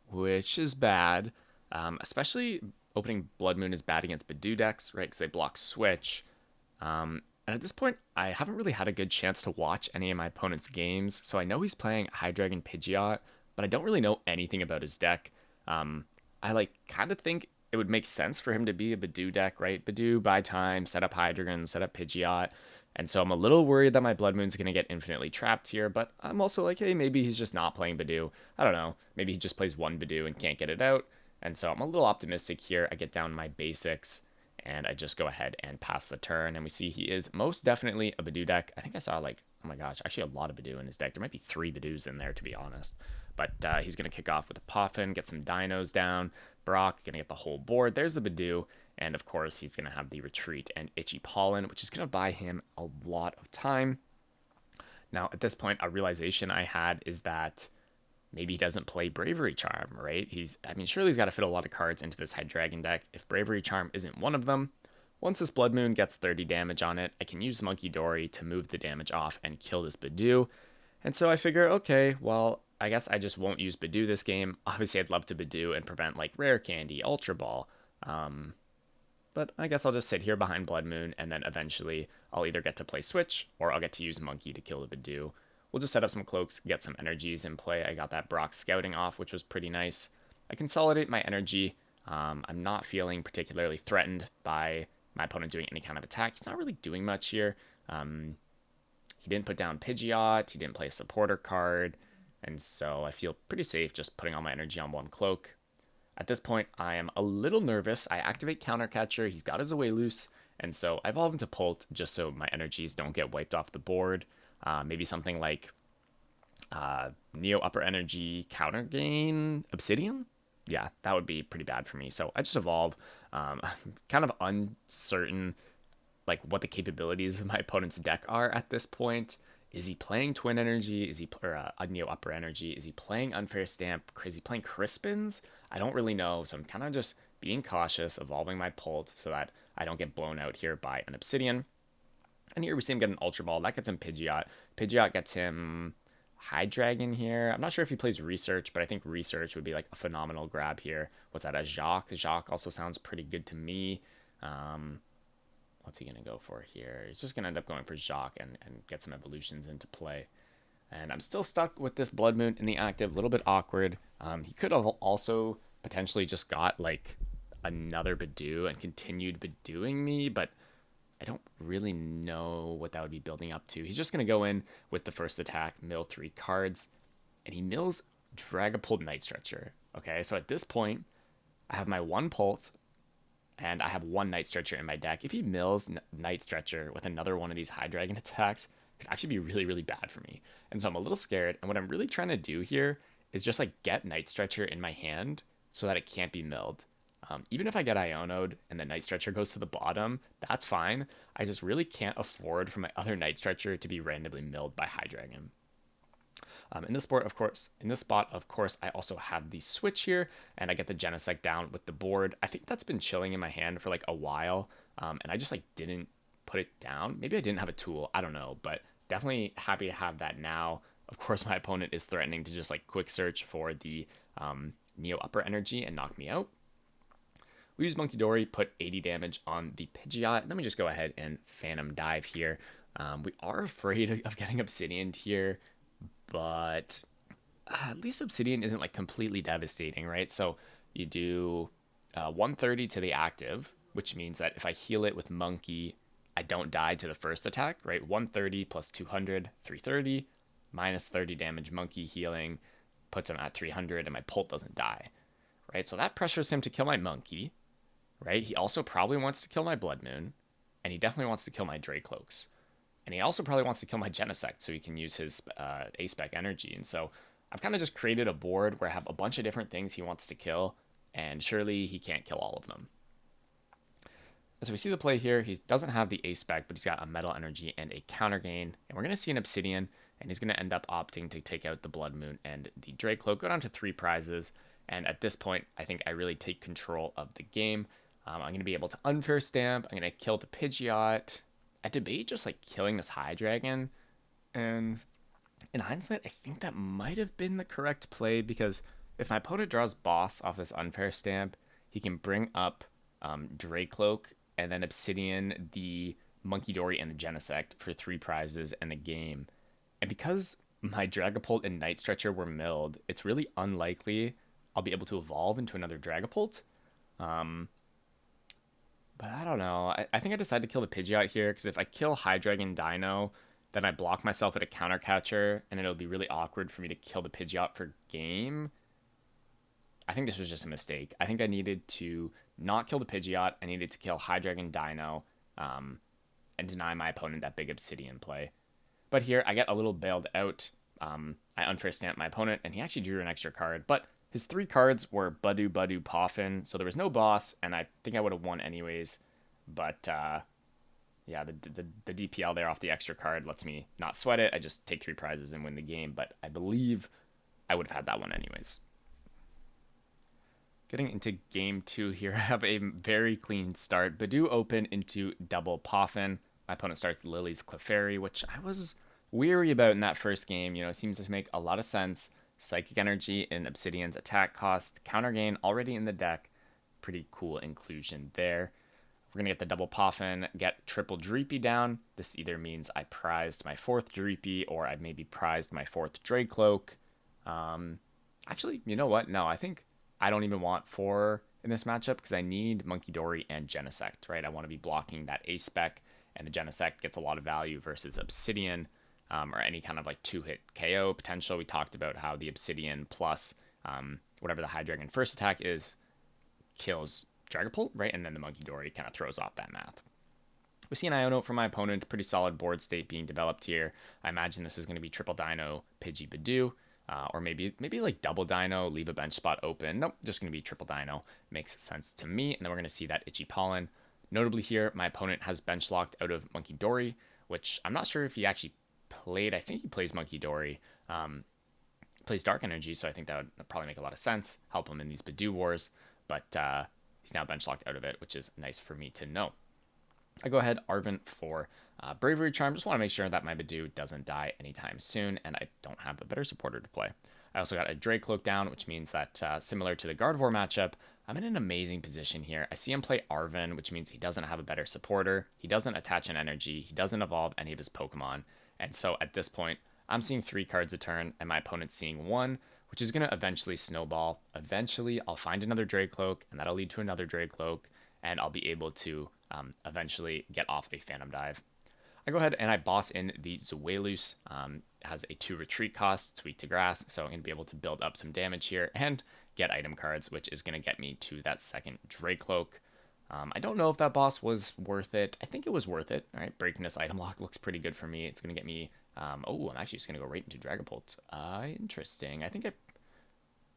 which is bad. Especially opening Blood Moon is bad against Bidoof decks, right? Because they block Switch. And at this point, I haven't really had a good chance to watch any of my opponent's games. So I know he's playing Hydreigon Pidgeot, but I don't really know anything about his deck. I like kind of think it would make sense for him to be a Bidoof deck, right? Bidoof, buy time, set up Hydreigon, set up Pidgeot. And so I'm a little worried that my Blood Moon's going to get infinitely trapped here, but I'm also like, hey, maybe he's just not playing Bidoof. I don't know. Maybe he just plays one Bidoof and can't get it out. And so I'm a little optimistic here. I get down my basics, and I just go ahead and pass the turn. And we see he is most definitely a Bidoof deck. I think I saw like, oh my gosh, actually a lot of Bidoof in his deck. There might be 3 Bidoofs in there, to be honest. But he's going to kick off with a Poffin, get some Dinos down. Brock, going to get the whole board. There's the Bidoof. And of course, he's going to have the Retreat and Itchy Pollen, which is going to buy him a lot of time. Now, at this point, a realization I had is that maybe he doesn't play Bravery Charm, right? Surely he's got to fit a lot of cards into this Hydreigon deck. If Bravery Charm isn't one of them, once this Blood Moon gets 30 damage on it, I can use Monkey Dory to move the damage off and kill this Bidoof. And so I figure, okay, well, I guess I just won't use Bidoof this game. Obviously, I'd love to Bidoof and prevent like Rare Candy, Ultra Ball. But I guess I'll just sit here behind Blood Moon, and then eventually I'll either get to play Switch, or I'll get to use Monkey to kill the Bidoof. We'll just set up some cloaks, get some energies in play. I got that Brock scouting off, which was pretty nice. I consolidate my energy. I'm not feeling particularly threatened by my opponent doing any kind of attack. He's not really doing much here. He didn't put down Pidgeot. He didn't play a supporter card. And so I feel pretty safe just putting all my energy on one cloak. At this point, I am a little nervous. I activate Counter Catcher. He's got his Away Loose. And so I evolve into Pult just so my energies don't get wiped off the board. Maybe something like Neo Upper Energy Counter Gain Obsidian? Yeah, that would be pretty bad for me. So I just evolve. I'm kind of uncertain like what the capabilities of my opponent's deck are at this point. Is he playing Twin Energy? Is he Neo Upper Energy? Is he playing Unfair Stamp? Is he playing Crispins? I don't really know, so I'm kind of just being cautious, evolving my Pult so that I don't get blown out here by an Obsidian. And here we see him get an Ultra Ball. That gets him Pidgeot. Pidgeot gets him Hydreigon here. I'm not sure if he plays Research, but I think Research would be like a phenomenal grab here. What's that, a Jacques? Jacques also sounds pretty good to me. What's he going to go for here? He's just going to end up going for Jacques and get some evolutions into play. And I'm still stuck with this Blood Moon in the active, a little bit awkward. He could have also potentially just got like another Bidoof and continued Bidooing me, but I don't really know what that would be building up to. He's just going to go in with the first attack, mill 3 cards, and he mills Dragapult Night Stretcher. Okay, so at this point, I have my 1 Pult, and I have 1 Night Stretcher in my deck. If he mills Night Stretcher with another one of these Hydreigon attacks, it could actually be really, really bad for me. And so I'm a little scared, and what I'm really trying to do here is just like get Night Stretcher in my hand so that it can't be milled. Even if I get Iono'd and the Night Stretcher goes to the bottom, that's fine. I just really can't afford for my other Night Stretcher to be randomly milled by Hydreigon. In this spot, of course, I also have the Switch here, and I get the Genesect down with the board. I think that's been chilling in my hand for like a while, and I just like didn't put it down. Maybe I didn't have a tool, I don't know, but definitely happy to have that now. Of course, my opponent is threatening to just like quick search for the Neo Upper Energy and knock me out. We use Monkey Dory, put 80 damage on the Pidgeot. Let me just go ahead and Phantom Dive here. We are afraid of getting Obsidian here, but at least Obsidian isn't like completely devastating, right? So you do 130 to the active, which means that if I heal it with Monkey, I don't die to the first attack, right? 130 plus 200, 330, minus 30 damage Monkey healing puts him at 300, and my Pult doesn't die, right? So that pressures him to kill my Monkey, right? He also probably wants to kill my Blood Moon, and he definitely wants to kill my Dracloaks. And he also probably wants to kill my Genesect so he can use his A-Spec energy. And so I've kind of just created a board where I have a bunch of different things he wants to kill, and surely he can't kill all of them. And so we see the play here. He doesn't have the A-Spec, but he's got a Metal Energy and a Counter Gain. And we're going to see an Obsidian, and he's going to end up opting to take out the Blood Moon and the Dracloak, go down to 3 prizes. And at this point, I think I really take control of the game. I'm going to be able to Unfair Stamp. I'm going to kill the Pidgeot. I debate just like killing this Hydreigon, and in hindsight, I think that might have been the correct play, because if my opponent draws Boss off this Unfair Stamp, he can bring up Dracloak and then Obsidian, the Monkey Dory, and the Genesect for 3 prizes and a game. And because my Dragapult and Night Stretcher were milled, it's really unlikely I'll be able to evolve into another Dragapult. But I don't know. I think I decided to kill the Pidgeot here, because if I kill Hydreigon Dino, then I block myself at a counter catcher, and it'll be really awkward for me to kill the Pidgeot for game. I think this was just a mistake. I think I needed to not kill the Pidgeot. I needed to kill Hydreigon Dino and deny my opponent that big Obsidian play. But here, I get a little bailed out. I Unfair Stamp my opponent, and he actually drew an extra card, but his 3 cards were Budu, Budu, Poffin, so there was no boss, and I think I would have won anyways. But, yeah, the DPL there off the extra card lets me not sweat it. I just take 3 prizes and win the game, but I believe I would have had that one anyways. Getting into game 2 here, I have a very clean start. Budu open into double Poffin. My opponent starts Lily's Clefairy, which I was weary about in that first game. You know, it seems to make a lot of sense. Psychic Energy and Obsidian's attack cost. Counter Gain already in the deck. Pretty cool inclusion there. We're going to get the double Poffin, get triple Dreepy down. This either means I prized my 4th Dreepy, or I maybe prized my 4th Dracloak. Actually, you know what? No, I think I don't even want 4 in this matchup, because I need Monkey Dory and Genesect, right? I want to be blocking that A-Spec, and the Genesect gets a lot of value versus Obsidian. Or any kind of like 2-hit KO potential. We talked about how the Obsidian plus whatever the Hydreigon first attack is kills Dragapult, right? And then the Monkey Dory kind of throws off that math. We see an Ionote from my opponent. Pretty solid board state being developed here. I imagine this is going to be triple Dino, Pidgey, Budu. Or maybe like double Dino, leave a bench spot open. Nope, just going to be triple Dino. Makes sense to me. And then we're going to see that Itchy Pollen. Notably here, my opponent has bench locked out of Monkey Dory, which I'm not sure if he actually played. I think he plays Monkey Dory, plays Dark Energy, so I think that would probably make a lot of sense, help him in these Budu wars, but he's now bench locked out of it, which is nice for me to know. I go ahead, Arvent for Bravery Charm. Just want to make sure that my Budu doesn't die anytime soon, and I don't have a better supporter to play. I also got a Dracloak down, which means that similar to the Gardevoir matchup, I'm in an amazing position here. I see him play Arven, which means he doesn't have a better supporter, he doesn't attach an energy, he doesn't evolve any of his Pokemon. And so at this point, I'm seeing 3 cards a turn, and my opponent's seeing 1, which is going to eventually snowball. Eventually, I'll find another Dracloak, and that'll lead to another Dracloak, and I'll be able to eventually get off a Phantom Dive. I go ahead and I boss in the Zuelus. Has a 2 retreat cost, it's weak to grass, so I'm going to be able to build up some damage here and get item cards, which is going to get me to that second Dracloak. I don't know if that boss was worth it. I think it was worth it. All right, breaking this item lock looks pretty good for me. It's going to get me... oh, I'm actually just going to go right into Dragapult. Interesting. I think I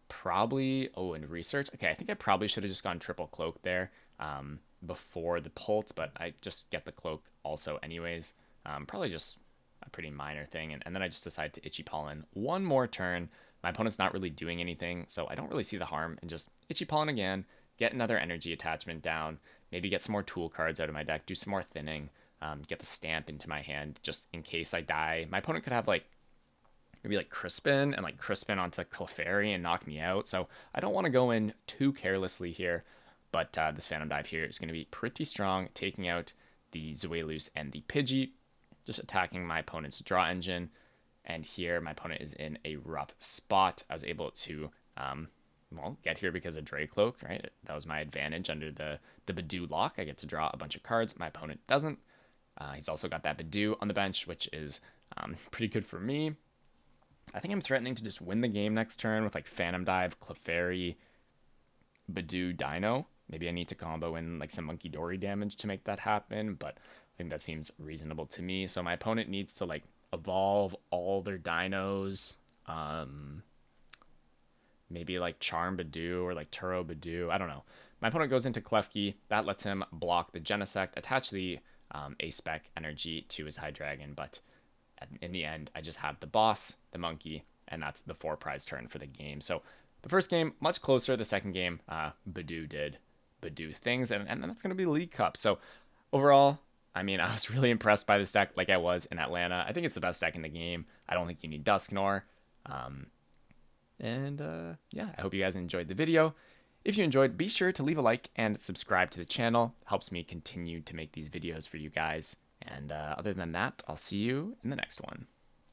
probably... Oh, and research. Okay, I think I probably should have just gone triple Cloak there before the Pult, but I just get the Cloak also anyways. Probably just a pretty minor thing. And then I just decide to Itchy Pollen one more turn. My opponent's not really doing anything, so I don't really see the harm in just Itchy Pollen again. Get another energy attachment down, maybe get some more tool cards out of my deck, do some more thinning, get the stamp into my hand just in case I die. My opponent could have like maybe like Crispin and like Crispin onto Clefairy and knock me out. So I don't want to go in too carelessly here. But this Phantom Dive here is going to be pretty strong, taking out the Zuelus and the Pidgey, just attacking my opponent's draw engine. And here my opponent is in a rough spot. I was able to get here because of Dracloak, right? That was my advantage under the Badoo lock. I get to draw a bunch of cards. My opponent doesn't. He's also got that Badoo on the bench, which is pretty good for me. I think I'm threatening to just win the game next turn with like Phantom Dive, Clefairy, Badoo, Dino. Maybe I need to combo in like some Monkey Dory damage to make that happen, but I think that seems reasonable to me. So my opponent needs to like evolve all their dinos. Maybe like Charm Badoo or like Turo Badoo. I don't know. My opponent goes into Klefki. That lets him block the Genesect, attach the A-Spec energy to his Hydreigon, but in the end, I just have the boss, the monkey, and that's the 4 prize turn for the game. So the first game, much closer. The second game, Badoo did Badoo things, and that's going to be the League Cup. So overall, I mean, I was really impressed by this deck like I was in Atlanta. I think it's the best deck in the game. I don't think you need Dusknoir. Yeah, I hope you guys enjoyed the video. If you enjoyed, be sure to leave a like and subscribe to the channel. It helps me continue to make these videos for you guys. And other than that, I'll see you in the next one.